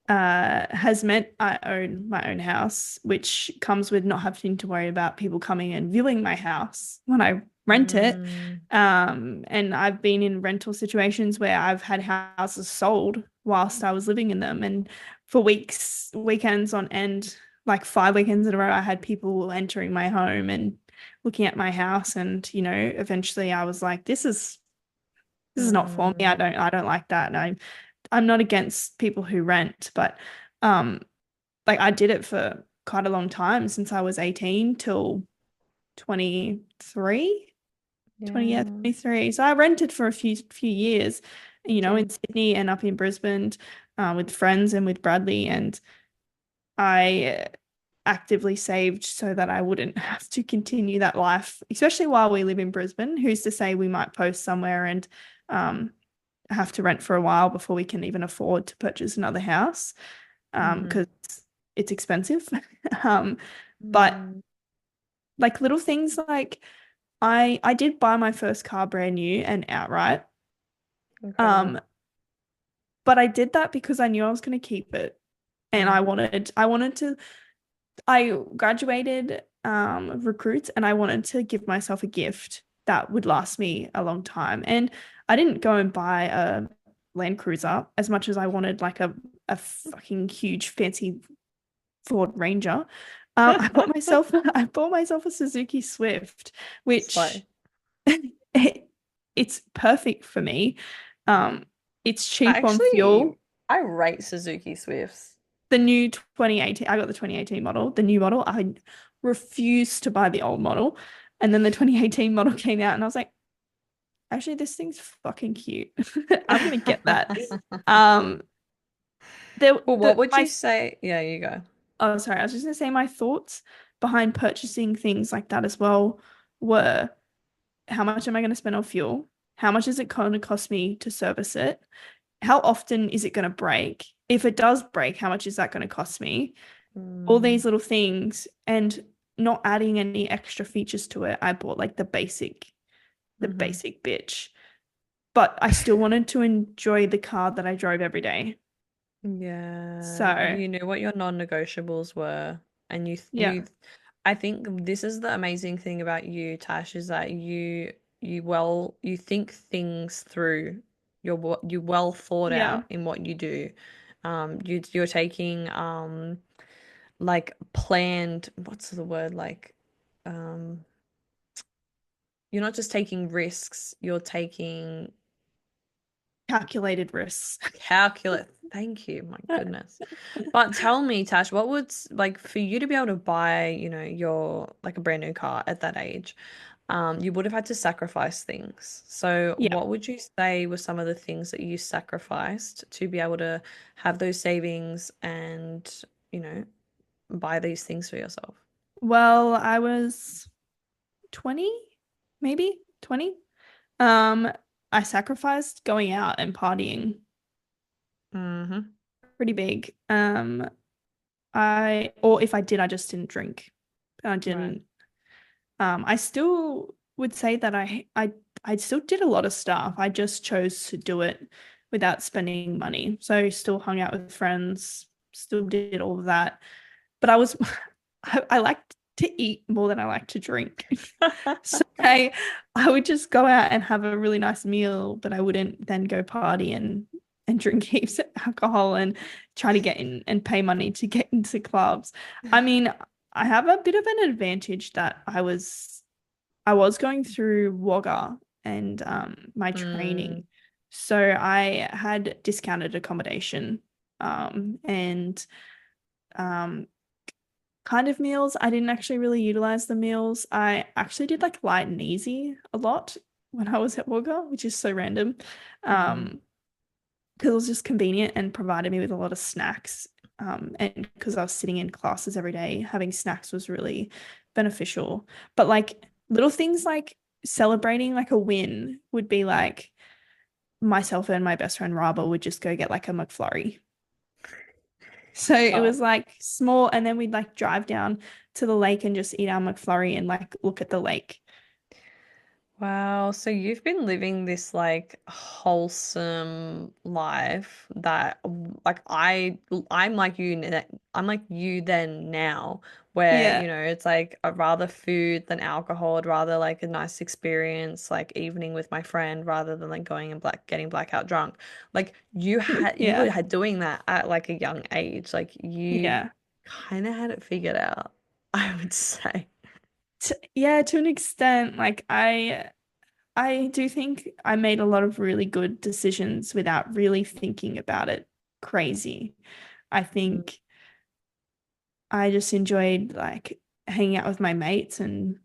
has meant I own my own house, which comes with not having to worry about people coming and viewing my house when I rent it. Mm, And I've been in rental situations where I've had houses sold whilst I was living in them, and for weeks, weekends on end, like 5 weekends in a row, I had people entering my home and looking at my house. And eventually I was like, this is not for me. mm, I don't like that. And I'm not against people who rent, but um like I did it for quite a long time, since I was 18 till 23, 20, yeah, yeah. 23. So I rented for a few years, in Did. Sydney and up in Brisbane, with friends and with Bradley. And I actively saved so that I wouldn't have to continue that life, especially while we live in Brisbane. Who's to say we might post somewhere and um, have to rent for a while before we can even afford to purchase another house, Mm-hmm. because it's expensive. um, but Mm, like little things like I did buy my first car brand new and outright. incredible. Um, but I did that because I knew I was going to keep it, and Mm, I wanted to I graduated recruits, and I wanted to give myself a gift that would last me a long time. And I didn't go and buy a Land Cruiser as much as I wanted like a fucking huge fancy Ford Ranger. I bought myself a Suzuki Swift, which Slay. it's perfect for me. Um, it's I cheap on actually fuel. I rate Suzuki Swifts. The new 2018, I got the 2018 model, the new model. I refused to buy the old model. And then the 2018 model came out, and I was like, actually, this thing's fucking cute. I'm gonna get that. Um, Well, what the would my you say? Yeah, you go. oh sorry, I was just gonna say my thoughts behind purchasing things like that as well were, how much am I gonna spend on fuel? How much is it going to cost me to service it? How often is it going to break? If it does break, how much is that going to cost me? All Mm, these little things, and not adding any extra features to it. I bought like the mm-hmm. basic bitch. But I still wanted to enjoy the car that I drove every day. Yeah, So, you knew what your non-negotiables were, and yeah. I think this is the amazing thing about you, Tash, is that you think things through. You well thought Yeah. out in what you do. You're taking like planned, what's the word like um you're not just taking risks, you're taking Calculated risks. calculate. Thank you, my goodness. But tell me, Tash, what would like for you to be able to buy, your like a brand new car at that age, you would have had to sacrifice things. So Yeah. what would you say were some of the things that you sacrificed to be able to have those savings and, you know, buy these things for yourself? Well, I was 20, maybe 20. Um, I sacrificed going out and partying Mm-hmm. pretty big. Or if I did, I just didn't drink. I Right. didn't. I still would say that I still did a lot of stuff. I just chose to do it without spending money. So still hung out with friends, still did all of that. But I liked to eat more than I like to drink. So I would just go out and have a really nice meal, but I wouldn't then go party and drink heaps of alcohol and try to get in and pay money to get into clubs. I mean, I have a bit of an advantage that I was going through Wagga and my Mm, training. So I had discounted accommodation, and um, kind of meals. I didn't actually really utilize the meals. I actually did like light and easy a lot when I was at Wagga, which is so random. Mm. Um, because it was just convenient and provided me with a lot of snacks. And because I was sitting in classes every day, having snacks was really beneficial. But like little things like celebrating like a win would be like myself and my best friend Raba would just go get like a McFlurry. So it Oh. was like small, and then we'd like drive down to the lake and just eat our McFlurry and like look at the lake. Wow, so you've been living this like wholesome life that like I'm like you I'm like you then now where Yeah. it's like I'd rather food than alcohol. I'd rather like a nice experience like evening with my friend rather than like going and getting blackout drunk. Like you were Yeah. doing that at like a young age. Like you Yeah. kind of had it figured out, I would say. Yeah, to an extent, like I do think I made a lot of really good decisions without really thinking about it crazy. I think I just enjoyed like hanging out with my mates, and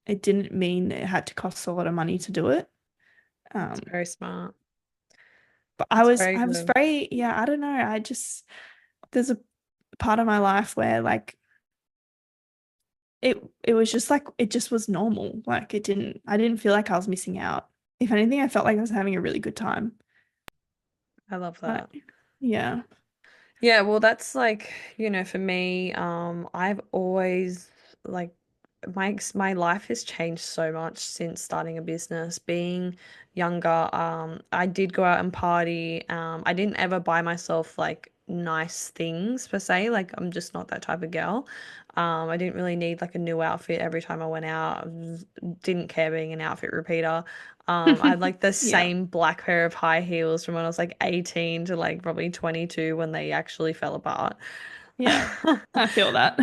it didn't mean it had to cost a lot of money to do it. It's Um, very smart. but It's very I was good. very, yeah, I don't know. I just there's a part of my life where like it was just like it just was normal. Like I didn't feel like I was missing out. If anything, I felt like I was having a really good time. I love But that. yeah. Yeah, well, that's like, for me, I've always like my life has changed so much since starting a business. Being younger, I did go out and party. I didn't ever buy myself like nice things per se. Like I'm just not that type of girl. I didn't really need like a new outfit every time I went out. Didn't care being an outfit repeater. I had like the Yeah. same black pair of high heels from when I was like 18 to like probably 22 when they actually fell apart. Yeah. I feel that.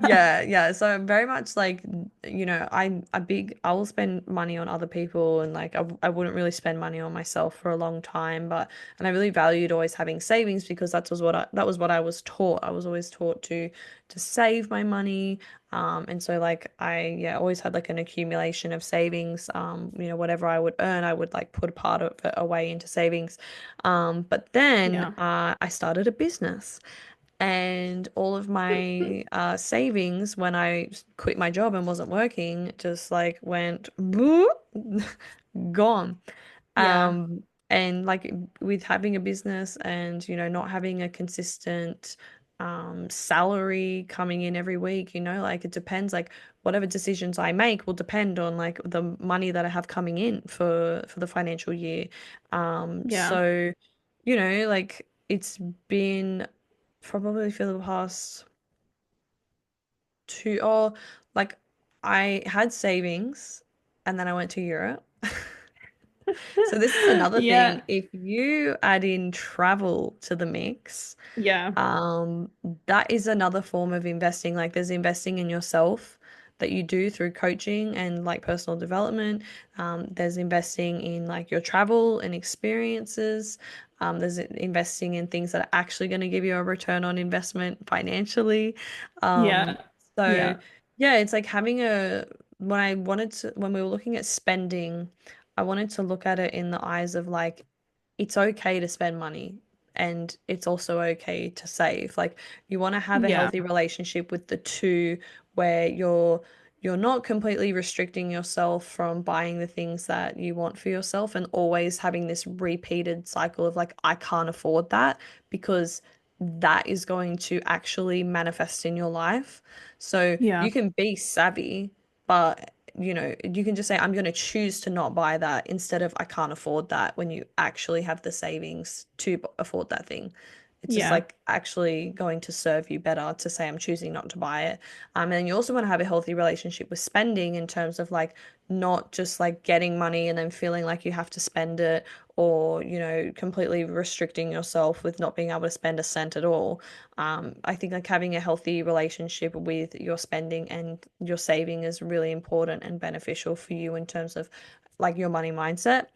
Yeah, yeah. So I'm very much like, I'm a big, I will spend money on other people and like I wouldn't really spend money on myself for a long time, and I really valued always having savings because that was what I was taught. I was always taught to save my money. And so like yeah, always had like an accumulation of savings. Whatever I would earn, I would like put a part of it away into savings. But then Yeah. I started a business and all of my savings when I quit my job and wasn't working just like went boop, gone. Yeah. And like with having a business and not having a consistent salary coming in every week, like it depends, like whatever decisions I make will depend on like the money that I have coming in for the financial year. Yeah. So like it's been probably for the past two or like I had savings and then I went to Europe. So this is another thing. Yeah. If you add in travel to the mix, Yeah. um, that is another form of investing. Like there's investing in yourself that you do through coaching and like personal development. There's investing in like your travel and experiences. There's investing in things that are actually going to give you a return on investment financially. Um, Yeah. so Yeah. yeah, it's like having when we were looking at spending, I wanted to look at it in the eyes of like it's okay to spend money and it's also okay to save. Like you want to have a Yeah. healthy relationship with the two where you're not completely restricting yourself from buying the things that you want for yourself and always having this repeated cycle of like I can't afford that because that is going to actually manifest in your life. So Yeah. you can be savvy, but you can just say, I'm going to choose to not buy that instead of I can't afford that when you actually have the savings to afford that thing. It's just Yeah. like actually going to serve you better to say I'm choosing not to buy it. And you also want to have a healthy relationship with spending in terms of like not just like getting money and then feeling like you have to spend it or, completely restricting yourself with not being able to spend a cent at all. I think like having a healthy relationship with your spending and your saving is really important and beneficial for you in terms of like your money mindset.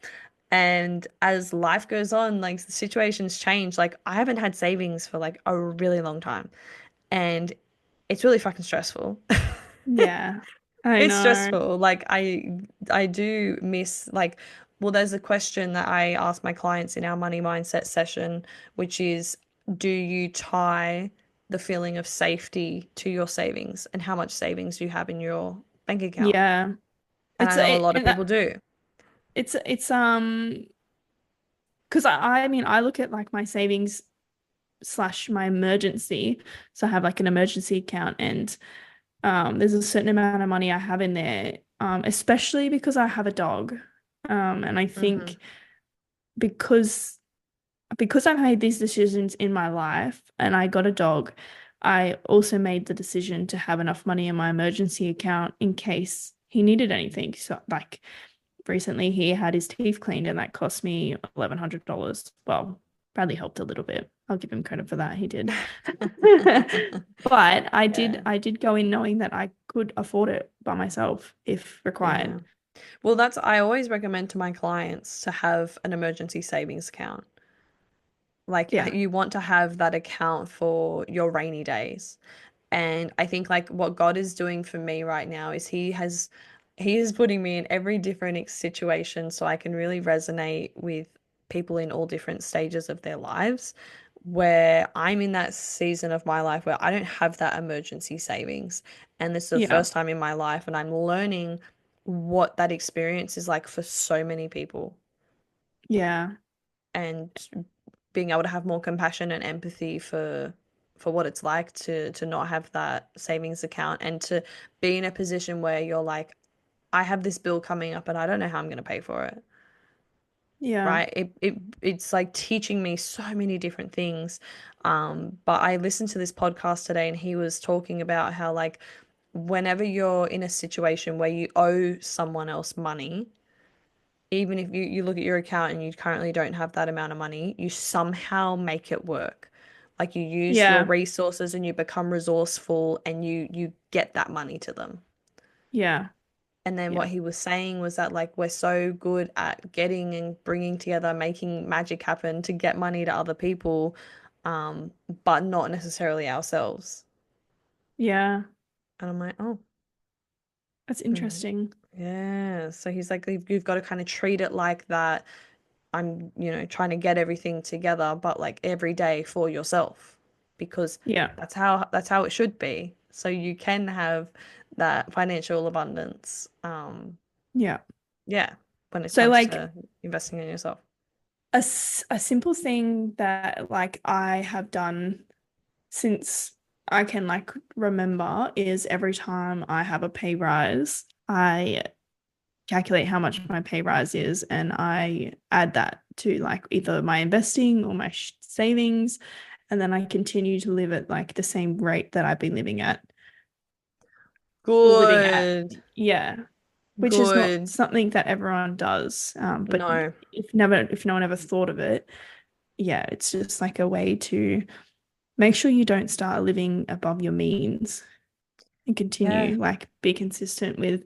And as life goes on, like the situations change. Like I haven't had savings for like a really long time. And it's really fucking stressful. Yeah, I It's know. stressful. Like I do miss like well, there's a question that I ask my clients in our money mindset session, which is do you tie the feeling of safety to your savings and how much savings do you have in your bank account? Yeah. And I know a lot of And people do. it's because I mean I look at like my savings slash my emergency. So I have like an emergency account and there's a certain amount of money I have in there, especially because I have a dog. And I Hmm. think because I've made these decisions in my life and I got a dog, I also made the decision to have enough money in my emergency account in case he needed anything. So like recently he had his teeth cleaned and that cost me $1,100. Well, Bradley helped a little bit. I'll give him credit for that. He did. But Yeah. I did go in knowing that I could afford it by myself if Yeah. required. Well, that's I always recommend to my clients to have an emergency savings account. Like Yeah. you want to have that account for your rainy days. And I think like what God is doing for me right now is he is putting me in every different situation so I can really resonate with people in all different stages of their lives where I'm in that season of my life where I don't have that emergency savings. And this is the Yeah. first time in my life and I'm learning what that experience is like for so many people Yeah. and being able to have more compassion and empathy for what it's like to not have that savings account and to be in a position where you're like, I have this bill coming up and I don't know how I'm going to pay for it. Yeah. Right? It's like teaching me so many different things. But I listened to this podcast today and he was talking about how like whenever you're in a situation where you owe someone else money, even if you look at your account and you currently don't have that amount of money, you somehow make it work. Like you use your Yeah. resources and you become resourceful and you get that money to them. Yeah. And then Yeah. what he was saying was that like we're so good at getting and bringing together, making magic happen to get money to other people, but not necessarily ourselves. Yeah. And I'm like, oh, That's mm, interesting. yeah. So he's like, you've got to kind of treat it like that I'm, trying to get everything together, but like every day for yourself because Yeah. that's how it should be. So you can have that financial abundance. Yeah. Yeah, when it So comes like to investing in yourself. a simple thing that like I have done since I can like remember is every time I have a pay rise, I calculate how much my pay rise is and I add that to like either my investing or my savings. And then I continue to live at like the same rate that I've been living at. Good, Yeah. Which is not good. something that everyone does. But No, if no one ever thought of it, yeah, it's just like a way to make sure you don't start living above your means and yeah, continue like be consistent with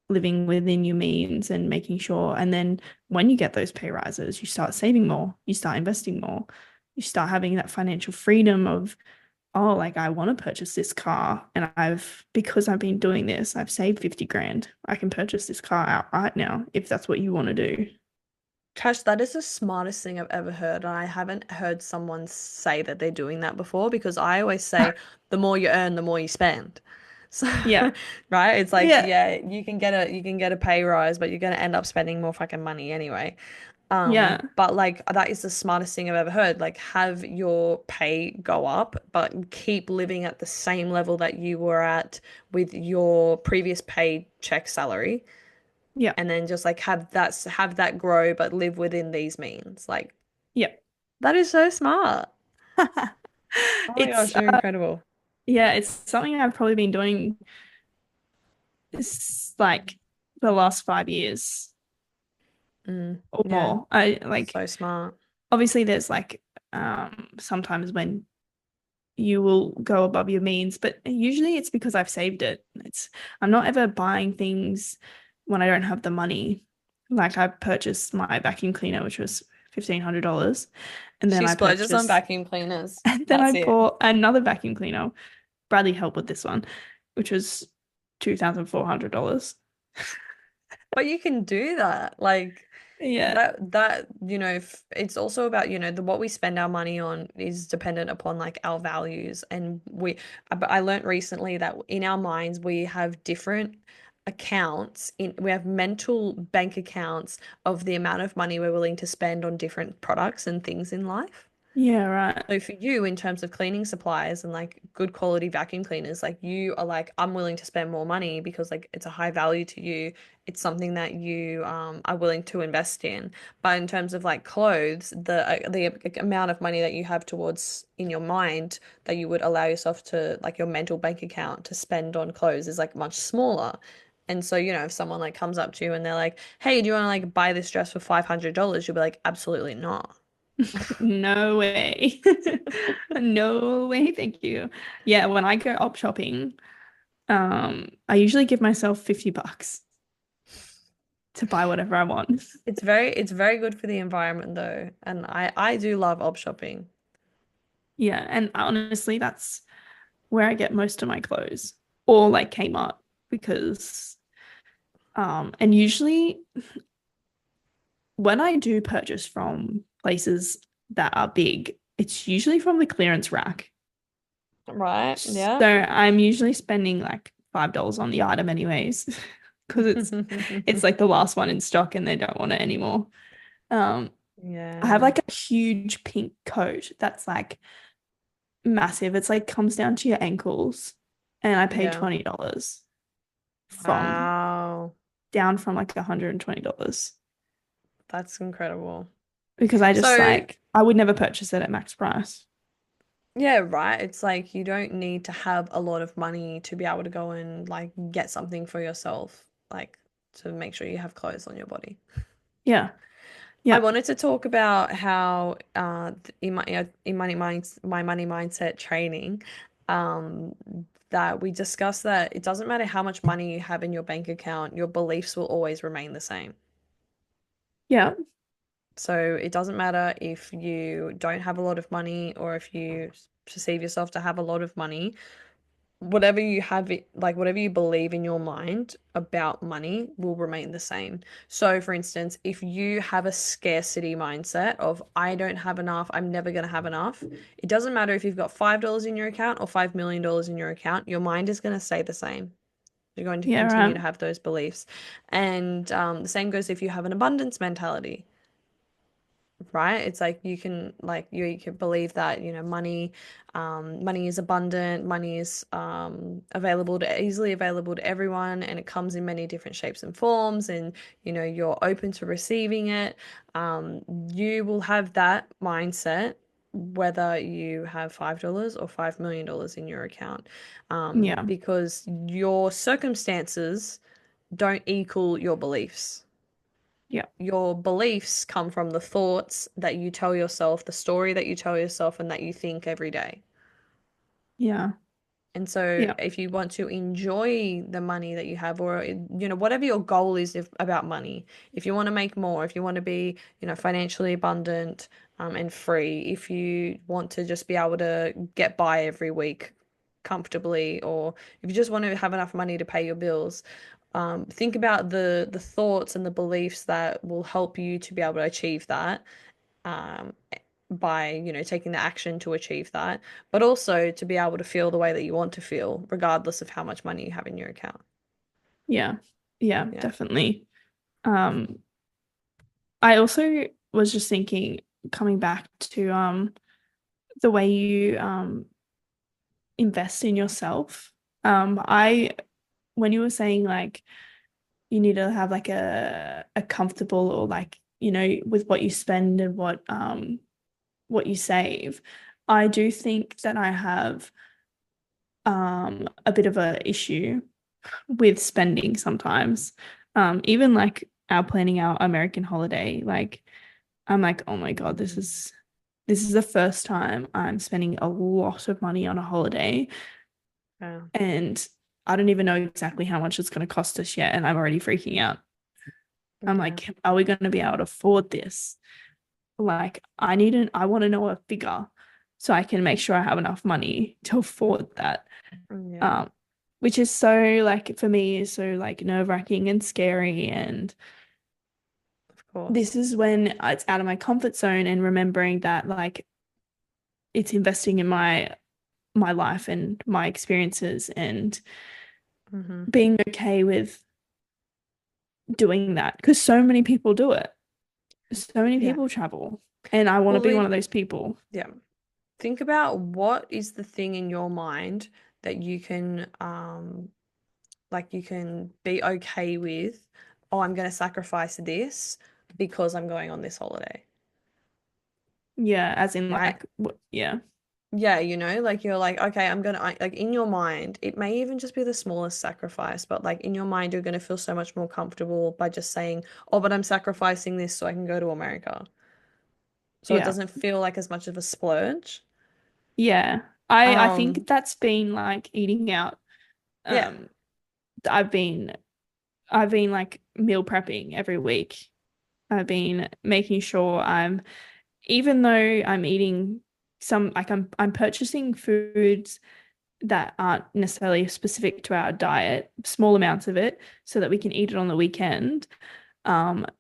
living within your means and making sure. And then when you get those pay rises, you start saving more, you start investing more, you start having that financial freedom of, oh, like I want to purchase this car. And because I've been doing this, I've saved 50 grand. I can purchase this car outright now if that's what you want to do. Tash, that is the smartest thing I've ever heard. And I haven't heard someone say that they're doing that before because I always say the more you earn, the more you spend. So, Yeah. right? It's like, Yeah. yeah, you can get a pay rise, but you're gonna end up spending more fucking money anyway. Yeah. But like that is the smartest thing I've ever heard. Like have your pay go up, but keep living at the same level that you were at with your previous paycheck salary Yeah. and then just like have that grow but live within these means. Like Yeah. that is so smart. Oh my It's gosh, you're incredible. yeah, it's something I've probably been doing this like the last 5 years or Yeah, more. I like so smart. obviously there's like sometimes when you will go above your means, but usually it's because I've saved it. I'm not ever buying things when I don't have the money. Like I purchased my vacuum cleaner, which was $1,500. And then She I splurges on purchased, vacuum cleaners. and then I That's it. bought another vacuum cleaner. Bradley helped with this one, which was $2,400. But you can do that. Like Yeah. that, it's also about, what we spend our money on is dependent upon like our values. And I learned recently that in our minds we have different accounts we have mental bank accounts of the amount of money we're willing to spend on different products and things in life. Yeah, right. So for you, in terms of cleaning supplies and like good quality vacuum cleaners, like you are like, I'm willing to spend more money because like it's a high value to you. It's something that you are willing to invest in. But in terms of like clothes, the amount of money that you have towards in your mind that you would allow yourself to like your mental bank account to spend on clothes is like much smaller. And so, if someone like comes up to you and they're like, "Hey, do you want to like buy this dress for $500?" You'll be like, "Absolutely not." No way. No way, thank you. Yeah, when I go op shopping, I usually give myself $50 to buy whatever I want. It's very good for the environment though, and I do love op shopping. Yeah, and honestly, that's where I get most of my clothes, or like Kmart, because and usually when I do purchase from places that are big, it's usually from the clearance rack. Right? So Yeah. I'm usually spending like $5 on the item anyways, because it's like the last one in stock and they don't want it anymore. Um, I have Yeah. like a huge pink coat that's like massive. It's like comes down to your ankles, and I paid Yeah. $20 from Wow. down from like $120 That's incredible. because I just So, like I would never purchase it at max price. yeah, right. It's like you don't need to have a lot of money to be able to go and like get something for yourself, like to make sure you have clothes on your body. Yeah, I yeah, wanted to talk about how in my money mindset training, um, that we discussed that it doesn't matter how much money you have in your bank account, your beliefs will always remain the same. yeah, So it doesn't matter if you don't have a lot of money or if you perceive yourself to have a lot of money, whatever you have it like whatever you believe in your mind about money will remain the same. So for instance, if you have a scarcity mindset of I don't have enough, I'm never going to have enough, it doesn't matter if you've got $5 in your account or $5 million in your account, your mind is going to stay the same. You're going to yeah, continue to right. have those beliefs. And the same goes if you have an abundance mentality, right? It's like you can believe that, money is abundant, money is easily available to everyone, and it comes in many different shapes and forms, and you're open to receiving it. You will have that mindset whether you have $5 or $5 million in your account, Yeah, because your circumstances don't equal your beliefs. yeah, Your beliefs come from the thoughts that you tell yourself, the story that you tell yourself, and that you think every day. yeah, And so, yeah, if you want to enjoy the money that you have, or whatever your goal is about money, if you want to make more, if you want to be, financially abundant, and free, if you want to just be able to get by every week comfortably, or if you just want to have enough money to pay your bills, think about the thoughts and the beliefs that will help you to be able to achieve that, um, by, taking the action to achieve that, but also to be able to feel the way that you want to feel, regardless of how much money you have in your account. yeah, yeah, Yeah. definitely. Um, I also was just thinking, coming back to the way you invest in yourself. I when you were saying like you need to have like a comfortable or like, with what you spend and what you save, I do think that I have a bit of a issue with spending sometimes. Even like our planning our American holiday, like I'm like, oh my God, Mm. this is the first time I'm spending a lot of money on a holiday, Yeah. and I don't even know exactly how much it's going to cost us yet, and I'm already freaking out. I'm Yeah. like, are we going to be able to afford this? Like, I want to know a figure so I can make sure I have enough money to afford that. Yeah, Um, which is so like for me is so like nerve-wracking and scary. And of course. this is when it's out of my comfort zone and remembering that like it's investing in my life and my experiences and Hmm. being okay with doing that because so many people do it. So many Yeah. people travel, and I want to Well, be one of those people. yeah. Think about what is the thing in your mind that you can like you can be okay with, oh, I'm going to sacrifice this because I'm going on this holiday, Yeah, as in right? like, yeah, Yeah, like you're like, okay, like in your mind, it may even just be the smallest sacrifice, but like in your mind, you're gonna feel so much more comfortable by just saying, oh, but I'm sacrificing this so I can go to America. So it yeah, doesn't feel like as much of a splurge. yeah. I think Um, that's been like eating out. yeah, Um, I've been I've been like meal prepping every week. I've been making sure even though I'm eating I'm purchasing foods that aren't necessarily specific to our diet, small amounts of it, so that we can eat it on the weekend.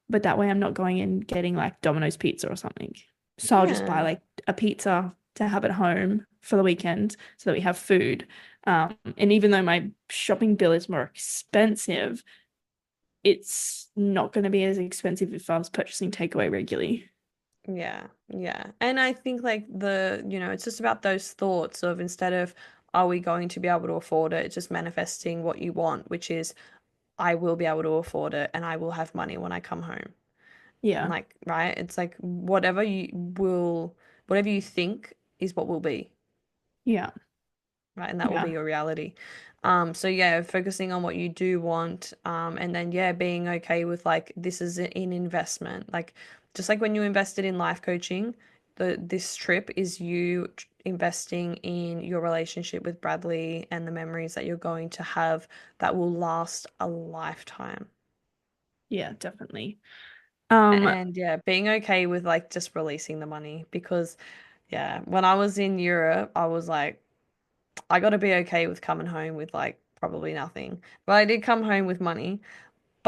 But that way I'm not going and getting like Domino's pizza or something. So I'll just buy yeah, like a pizza to have at home for the weekend so that we have food. And even though my shopping bill is more expensive, it's not going to be as expensive if I was purchasing takeaway regularly. yeah, yeah. And I think like it's just about those thoughts of instead of are we going to be able to afford it, just manifesting what you want, which is I will be able to afford it and I will have money when I come home. And Yeah, like, right? It's like whatever you think is what will be, yeah, right? And that will be yeah, your reality. So yeah, focusing on what you do want, and then yeah, being okay with like this is an investment. Like just like when you invested in life coaching, this trip is you investing in your relationship with Bradley and the memories that you're going to have that will last a lifetime. yeah, definitely. Um, And yeah, being okay with like just releasing the money because yeah, when I was in Europe, I was like, I got to be okay with coming home with like probably nothing. But I did come home with money,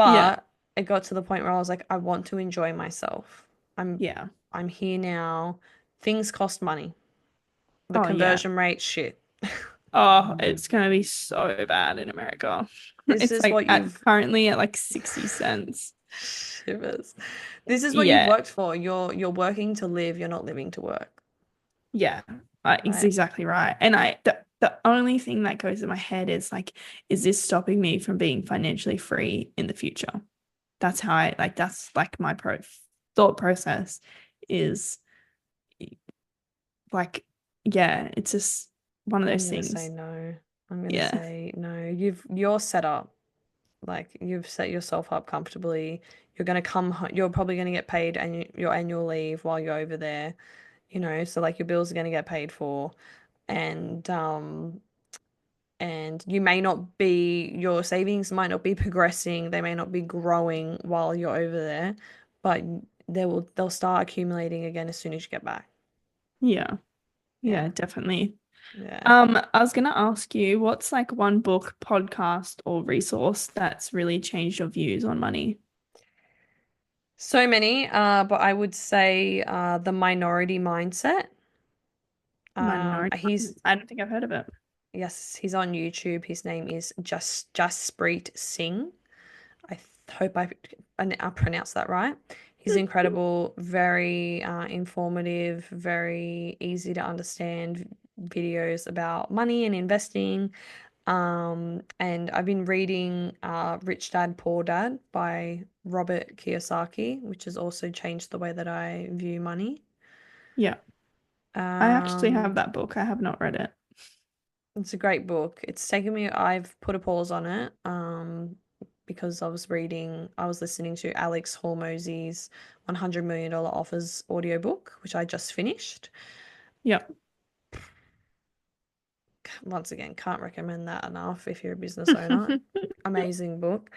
yeah, but it got to the point where I was like, I want to enjoy myself. I'm yeah. I'm here now. Things cost money. The Oh, yeah. conversion rate, shit. Oh, it's gonna be so bad in America. This It's is like what at you've currently at like 60 cents. shivers. This is what you've Yeah, worked for. You're working to live, you're not living to work, yeah. It's right? exactly right. And the only thing that goes in my head is like, is this stopping me from being financially free in the future? That's like my thought process is like, yeah, it's just one of I'm those gonna say things. no. I'm gonna Yeah, say no. You're set up. Like you've set yourself up comfortably. You're gonna come home. You're probably gonna get paid and your annual leave while you're over there. So like your bills are gonna get paid for, and you may not be your savings might not be progressing. They may not be growing while you're over there, but they'll start accumulating again as soon as you get back. yeah, Yeah, yeah, definitely. yeah. I was gonna ask you, what's like one book, podcast, or resource that's really changed your views on money? So many, but I would say the minority mindset. Minority. He's I don't think I've heard of it. Yes, he's on YouTube. His name is Jaspreet Singh. I hope I pronounced that right. He's incredible, very informative, very easy to understand videos about money and investing. And I've been reading Rich Dad Poor Dad by Robert Kiyosaki, which has also changed the way that I view money. Yeah, I actually have Um, that book. I have not read it. It's a great book. It's taken me, I've put a pause on it, because I was listening to Alex Hormozzi's $100 million offers audiobook, which I just finished. Yeah. Once again, can't recommend that enough if you're a business owner. Amazing book.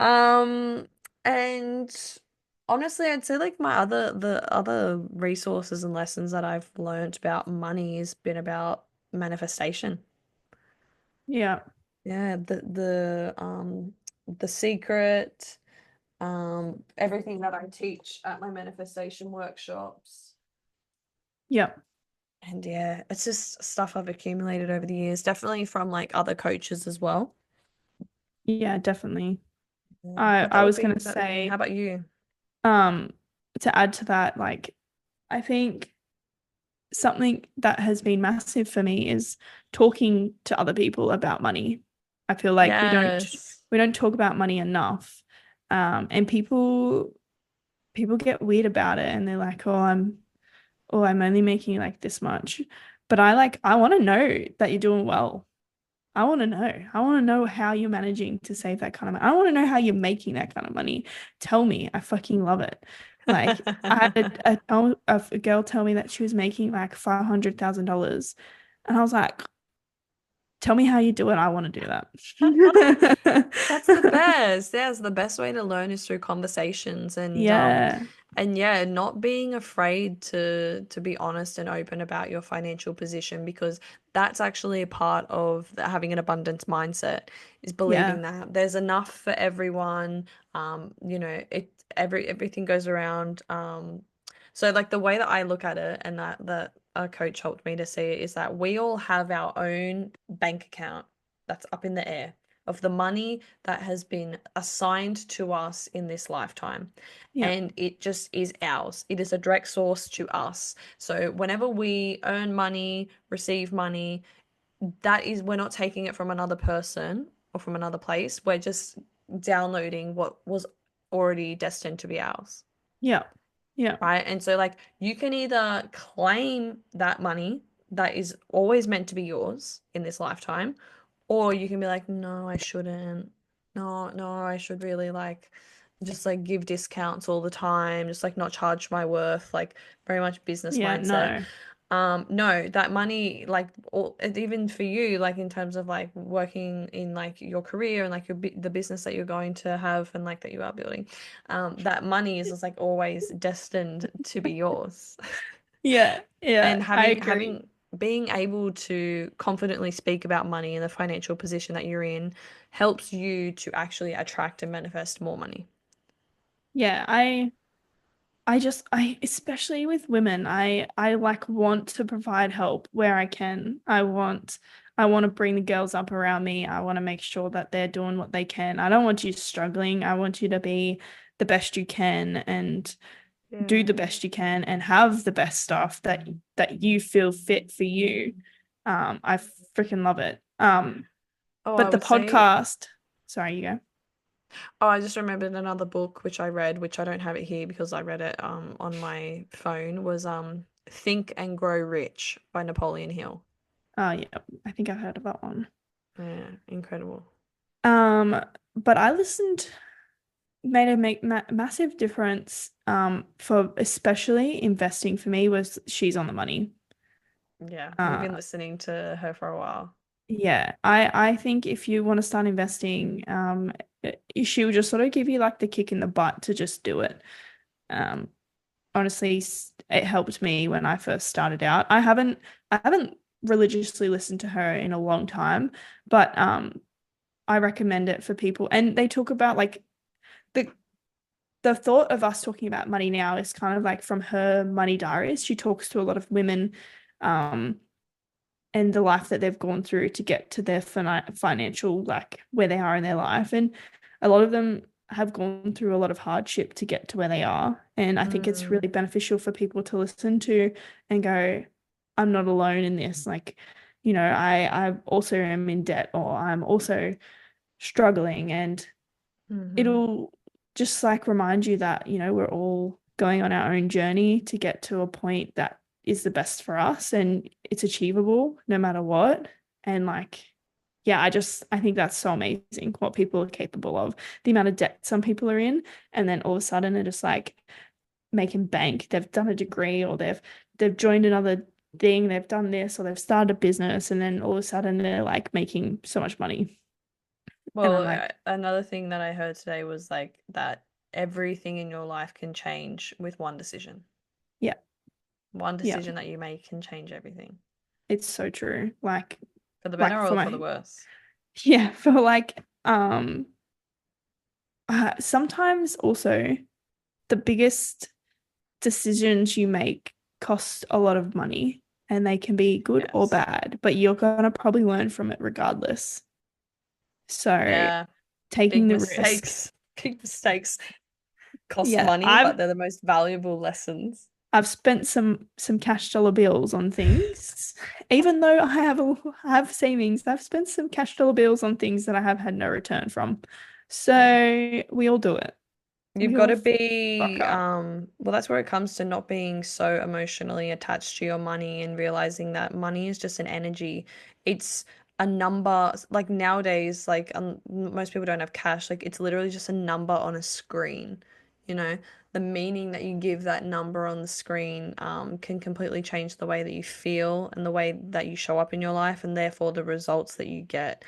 Um, And honestly, I'd say like the other resources and lessons that I've learned about money has been about manifestation. Yeah. Yeah, the secret, everything that I teach at my manifestation workshops. Yeah. And yeah, it's just stuff I've accumulated over the years, definitely from like other coaches as well. Yeah, definitely. Yeah, I but I was gonna that would be me. How say, about you? um, to add to that, like I think something that has been massive for me is talking to other people about money. I feel like Yes. we don't talk about money enough. And people get weird about it and they're like, I'm only making like this much. But I want to know that you're doing well. I want to know. I want to know how you're managing to save that kind of money. I want to know how you're making that kind of money. Tell me. I fucking love it. Like I had a girl tell me that she was making like $500,000, and I was like, "Tell me how you do it. I want to do that." That's the best. Yes, the best way to learn is through conversations Yeah, and yeah, not being afraid to be honest and open about your financial position because that's actually a part of having an abundance mindset is yeah, believing that there's enough for everyone. Everything goes around. So like the way that I look at it and that a coach helped me to see it is that we all have our own bank account that's up in the air of the money that has been assigned to us in this lifetime. yeah, And it just is ours. It is a direct source to us. So whenever we earn money, receive money, that is, we're not taking it from another person or from another place. We're just downloading what was already destined to be ours, yeah, yeah, right? And so, like, you can either claim that money that is always meant to be yours in this lifetime, or you can be like, no, I shouldn't. No, no, I should really like just like give discounts all the time, just like not charge my worth, like very much business yeah. mindset. No, No, that money, like all, even for you, like in terms of like working in like your career and like the business that you're going to have and like that you are building, that money is just like always destined to be yours. yeah, yeah. And I agree. being able to confidently speak about money and the financial position that you're in helps you to actually attract and manifest more money. Yeah, I especially with women, I like want to provide help where I can. I want to bring the girls up around me. I want to make sure that they're doing what they can. I don't want you struggling. I want you to be the best you can and do Yeah. the best you can and have the best stuff that you feel fit for you. I freaking love it. Oh, I But the would say, podcast, sorry, you go. oh, I just remembered another book which I read, which I don't have it here because I read it on my phone, was Think and Grow Rich by Napoleon Hill. Oh yeah, I think I've heard of that one. Yeah, incredible. Um, but I listened made a make ma massive difference for especially investing for me was She's on the Money. Yeah, we've been Uh listening to her for a while. yeah, I think if you want to start investing, she will just sort of give you like the kick in the butt to just do it. Um Honestly, it helped me when I first started out. I haven't religiously listened to her in a long time, but I recommend it for people. And they talk about like the the thought of us talking about money now is kind of like from her money diaries. She talks to a lot of women um, and the life that they've gone through to get to their financial, like where they are in their life. And a lot of them have gone through a lot of hardship to get to where they are. And I think it's Mm, really beneficial for people to listen to and go, I'm not alone in this. Like, I also am in debt or I'm also struggling. And hmm. it'll just like remind you that, we're all going on our own journey to get to a point that is the best for us and it's achievable no matter what. And like, yeah, I think that's so amazing what people are capable of, the amount of debt some people are in, and then all of a sudden they're just like making bank. They've done a degree or they've joined another thing, they've done this or they've started a business, and then all of a sudden they're like making so much money. And I'm Well, like, another thing that I heard today was like that everything in your life can change with one decision. Yeah. One Yeah. decision that you make can change everything. It's so true. For the better Like for or for the my, worse. yeah, for like, sometimes also the biggest decisions you make cost a lot of money and they can be good or Yes. bad, but you're gonna probably learn from it regardless. So Yeah. taking Big the risk. mistakes. Big mistakes cost Yeah, money, but they're the most valuable lessons. I've spent some cash dollar bills on things. Even though I have savings, I've spent some cash dollar bills on things that I have had no return from. Yeah. So we all do it. You've We got all to fuck be, up. well, that's where it comes to not being so emotionally attached to your money and realizing that money is just an energy. It's a number, like nowadays, like most people don't have cash. Like it's literally just a number on a screen, you know? The meaning that you give that number on the screen, can completely change the way that you feel and the way that you show up in your life and therefore the results that you get.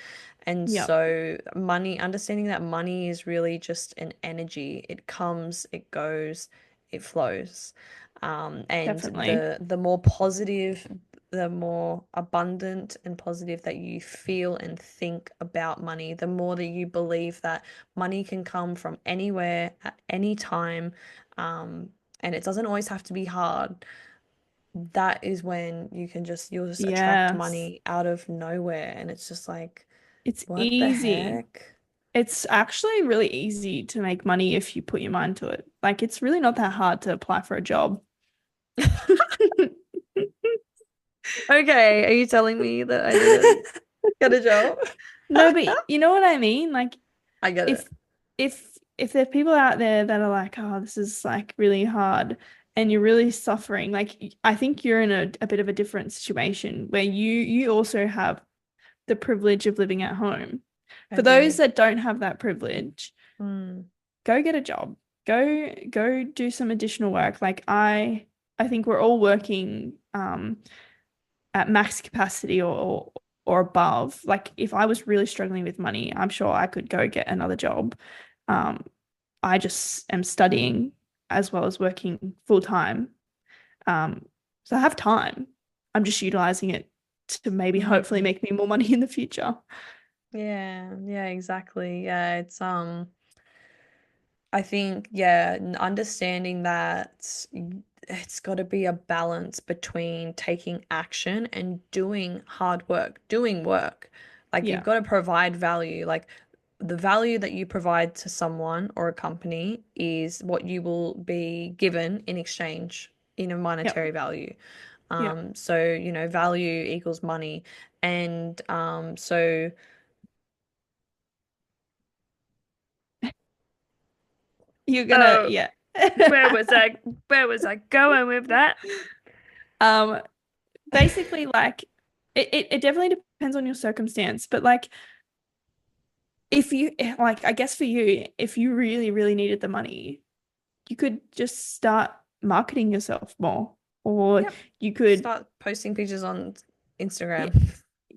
And Yep, so money, understanding that money is really just an energy. It comes, it goes, it flows. And definitely. the more positive, the more abundant and positive that you feel and think about money, the more that you believe that money can come from anywhere at any time. And it doesn't always have to be hard. That is when you'll just attract Yes. money out of nowhere. And it's just like, It's what the easy. heck? It's actually really easy to make money if you put your mind to it. Like it's really not that hard to apply for a job. Okay, are you telling me that I didn't get a job? No, but you know what I mean? Like I get if it. if there are people out there that are like, oh, this is like really hard and you're really suffering, like I think you're in a bit of a different situation where you also have the privilege of living at home. I For those do. that don't have that privilege, Mm, go get a job. Go do some additional work. Like I think we're all working at max capacity or above. Like if I was really struggling with money, I'm sure I could go get another job. Um, I just am studying as well as working full time. Um, so I have time. I'm just utilizing it to maybe hopefully mm. make me more money in the future. Yeah, yeah, exactly. Yeah, it's I think, yeah, understanding that it's got to be a balance between taking action and doing hard work, doing work. Like you've Yeah. got to provide value. Like the value that you provide to someone or a company is what you will be given in exchange in a Yep. monetary value. Yep. So, value equals money. And so You're gonna, Oh, yeah. where was I? Where was I going with that? Um, basically, like it definitely depends on your circumstance, but like if you like, I guess for you, if you really, really needed the money, you could just start marketing yourself more, or Yep. you could, Start posting pictures on yeah, Instagram.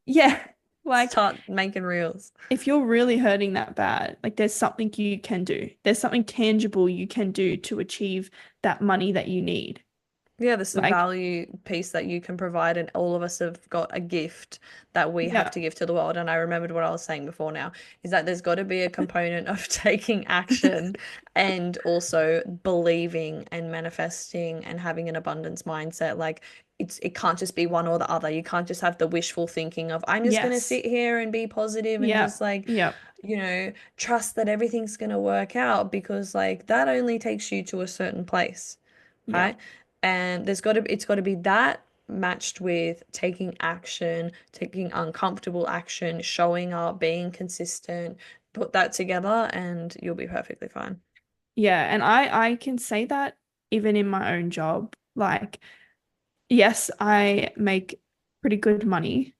yeah, like Start making reels. if you're really hurting that bad, like there's something you can do. There's something tangible you can do to achieve that money that you need. Yeah, this is a Like, value piece that you can provide, and all of us have got a gift that we have yeah, to give to the world. And I remembered what I was saying before now is that there's got to be a component of taking action and also believing and manifesting and having an abundance mindset. Like it can't just be one or the other. You can't just have the wishful thinking of I'm just gonna yes, sit here and be positive and yeah, just like, yeah, trust that everything's gonna work out because like that only takes you to a certain place, yeah. right? And it's got to be that matched with taking action, taking uncomfortable action, showing up, being consistent. Put that together and you'll be perfectly fine. Yeah, and I can say that even in my own job. Like, yes, I make pretty good money,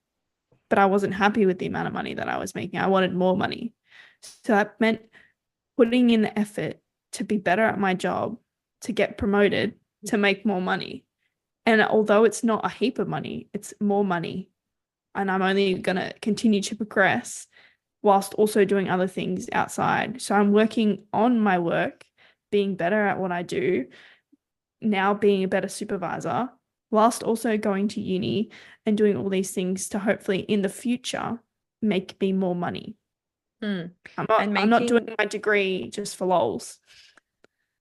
but I wasn't happy with the amount of money that I was making. I wanted more money. So that meant putting in the effort to be better at my job, to get promoted, to make more money. And although it's not a heap of money, it's more money. And I'm only gonna continue to progress whilst also doing other things outside. So I'm working on my work being better at what I do, now being a better supervisor, whilst also going to uni and doing all these things to hopefully in the future make me more money. Mm. I'm not And I'm not doing making, my degree just for lols.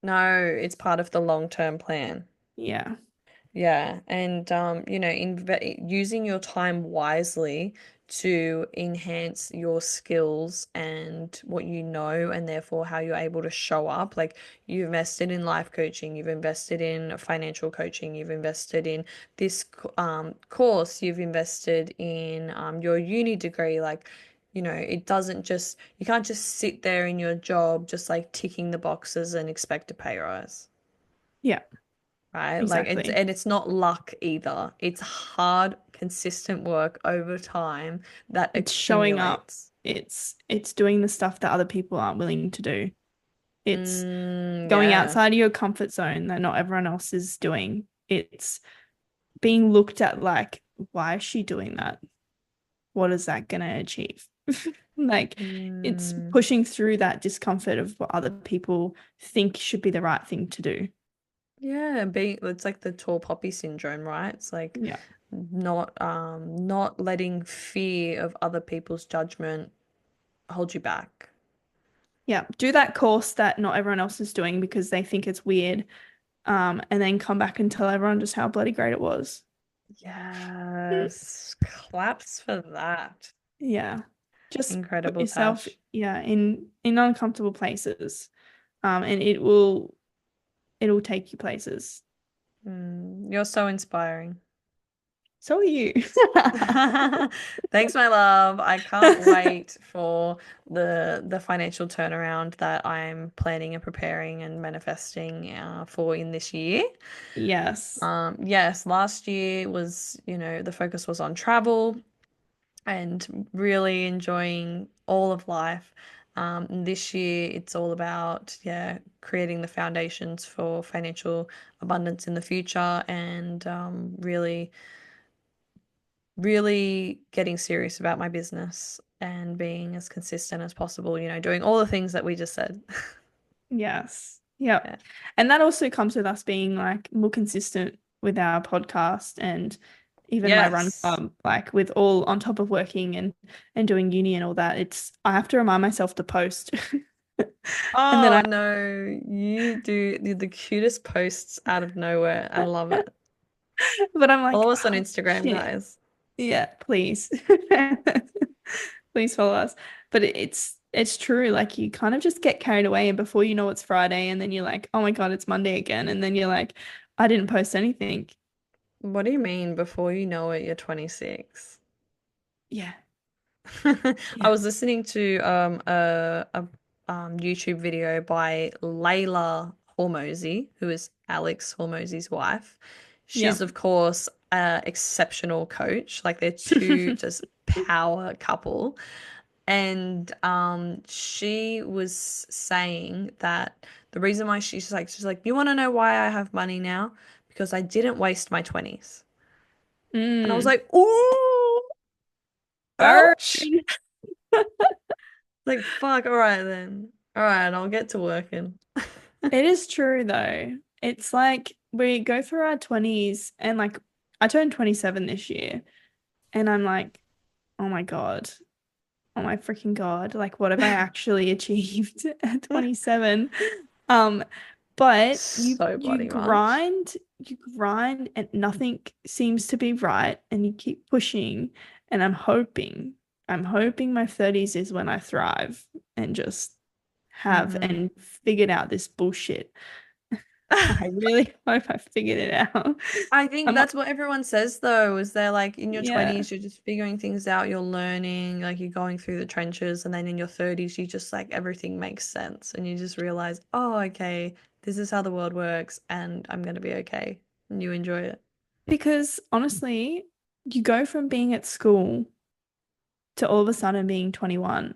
no, it's part of the long-term plan. Yeah. Yeah, and using your time wisely to enhance your skills and what you know, and therefore how you're able to show up. Like you've invested in life coaching, you've invested in financial coaching, you've invested in this course, you've invested in your uni degree. Like, it doesn't just, you can't just sit there in your job just like ticking the boxes and expect a pay rise. Yeah, Right? Like exactly. and it's not luck either. It's hard, consistent work over time that It's showing up. accumulates. It's doing the stuff that other people aren't willing to do. It's going Yeah. outside of your comfort zone that not everyone else is doing. It's being looked at like, why is she doing that? What is that going to achieve? Like, it's Mm, pushing through that discomfort of what other people think should be the right thing to do. yeah, it's like the tall poppy syndrome, right? It's like Yeah. not letting fear of other people's judgment hold you back. Yeah. Do that course that not everyone else is doing because they think it's weird. And then come back and tell everyone just how bloody great it was. Yes. Claps for that. Yeah. Just put Incredible, yourself, Tash. yeah, in uncomfortable places. And it'll take you places. You're so inspiring. So are you. Thanks, my love. I can't wait for the financial turnaround that I'm planning and preparing and manifesting for in this year. Yes. Yes, last year was, the focus was on travel and really enjoying all of life. This year, it's all about, yeah, creating the foundations for financial abundance in the future and really getting serious about my business and being as consistent as possible, doing all the things that we just said. Yes. Yep. Yeah. And that also comes with us being like more consistent with our podcast and even my run Yes. club, like with all on top of working and doing uni and all that. It's I have to remind myself to post. And then Oh no, you do the cutest posts out of nowhere. I love it. but I'm like, Follow us on oh Instagram, shit. guys. Yeah, please. Please follow us. But it's true. Like you kind of just get carried away and before you know it's Friday and then you're like, oh my God, it's Monday again. And then you're like, I didn't post anything. What do you mean before you know it, you're 26? Yeah. I Yeah. was listening to a YouTube video by Layla Hormozy, who is Alex Hormozy's wife. Yeah. She's, of course, a exceptional coach. Like they're two just power couple. And she was saying that the reason why she's like, you want to know why I have money now? Because I didn't waste my 20s. And I was Mm. like, ooh, Burn. ouch. Like, fuck, all right then. All right, I'll get to working. It is true though. It's like we go through our 20s and like I turned 27 this year and I'm like, oh my God. Oh my freaking God. Like what have I actually achieved at 27? Um, but you So you bloody much. grind, you grind and nothing seems to be right and you keep pushing and I'm hoping my 30s is when I thrive and just have Hmm. and figured out this bullshit. I really hope I figured it out. I think I'm not, that's what everyone says though, is they're like in your yeah, 20s, you're just figuring things out, you're learning, like you're going through the trenches, and then in your 30s, you just like everything makes sense and you just realize, oh, okay, this is how the world works and I'm gonna be okay. And you enjoy it. because honestly, you go from being at school to all of a sudden being 21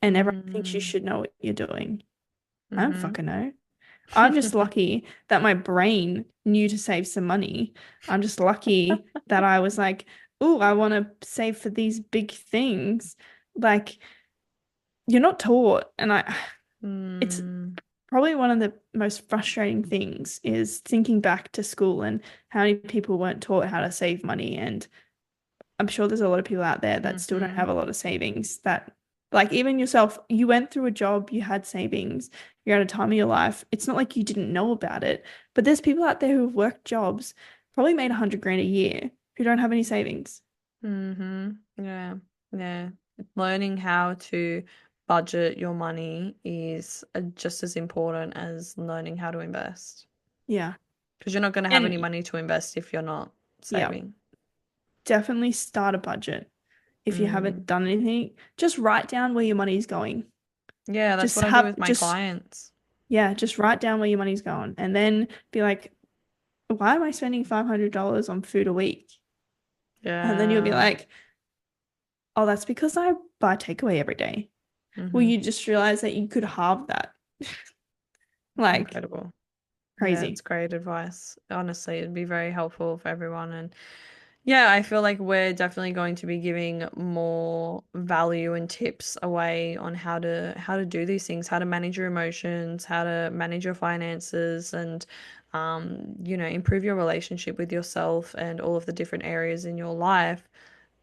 and everyone thinks you Mm. should know what you're doing. I don't Mm-hmm. fucking know. I'm just lucky that my brain knew to save some money. I'm just lucky that I was like, oh, I want to save for these big things. Like, you're not taught. And it's Mm. probably one of the most frustrating things is thinking back to school and how many people weren't taught how to save money. And I'm sure there's a lot of people out there that still don't Hmm. have a lot of savings that, like, even yourself, you went through a job, you had savings, you're at a time of your life. It's not like you didn't know about it, but there's people out there who've worked jobs, probably made 100 grand a year, who don't have any savings. Hmm. Yeah. Yeah. Learning how to budget your money is just as important as learning how to invest. Yeah. Because you're not going to have any And money to invest if you're not yeah, saving. definitely start a budget. If you haven't Mm. done anything, just write down where your money's going. Yeah, that's Just what I do have, with my just, clients. yeah, just write down where your money's going and then be like, why am I spending $500 on food a week? And then you'll be Yeah. like, oh, that's because I buy takeaway every day. Well, Hmm. you just realize that you could halve that. Like, Incredible. Yeah, it's crazy. great advice. Honestly, it'd be very helpful for everyone. And yeah, I feel like we're definitely going to be giving more value and tips away on how to do these things, how to manage your emotions, how to manage your finances, and improve your relationship with yourself and all of the different areas in your life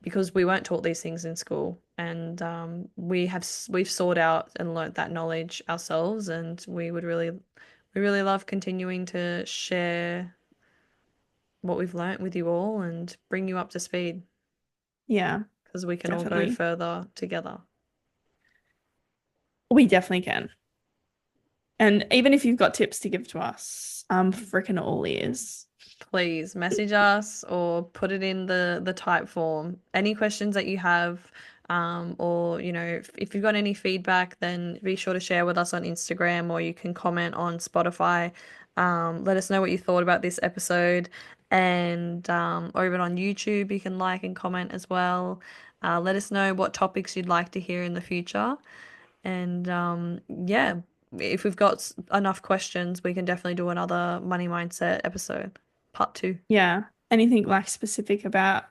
because we weren't taught these things in school, and we've sought out and learnt that knowledge ourselves, and we really love continuing to share what we've learnt with you all and bring you up to speed Yeah, because we can all go definitely. further together. We definitely can. And even if you've got tips to give to us, I'm freaking all ears. Please message us or put it in the type form. Any questions that you have, or if you've got any feedback, then be sure to share with us on Instagram or you can comment on Spotify. Let us know what you thought about this episode, and or even on YouTube, you can like and comment as well. Let us know what topics you'd like to hear in the future. And yeah, if we've got enough questions, we can definitely do another money mindset episode, part two. Yeah. Anything like specific about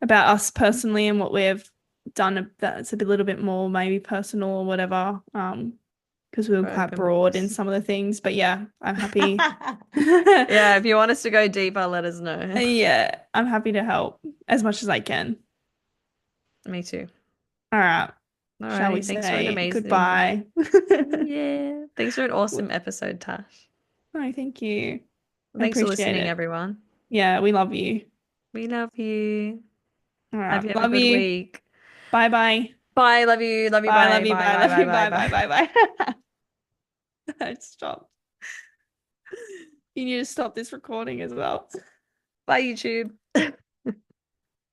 us personally and what we've done that's a little bit more maybe personal or whatever. Because we were For quite open broad in books. some of the things. But yeah, I'm happy. Yeah, if you want us to go deeper, let us know. Yeah, I'm happy to help as much as I can. Me too. All right. Shall we Alrighty, thanks for an say amazing. goodbye? Yeah, thanks for an awesome episode, Tash. Oh, thank you. I Thanks for appreciate listening, it. everyone. Yeah, we love you. We love you. All Hope right. you have a Love good you. week. Bye bye. Bye, love you, Bye, bye, love you. bye, Bye, bye, love bye, you. bye, Bye, bye. bye, bye, bye, bye. Stop. You need to stop this recording as well. Bye, YouTube.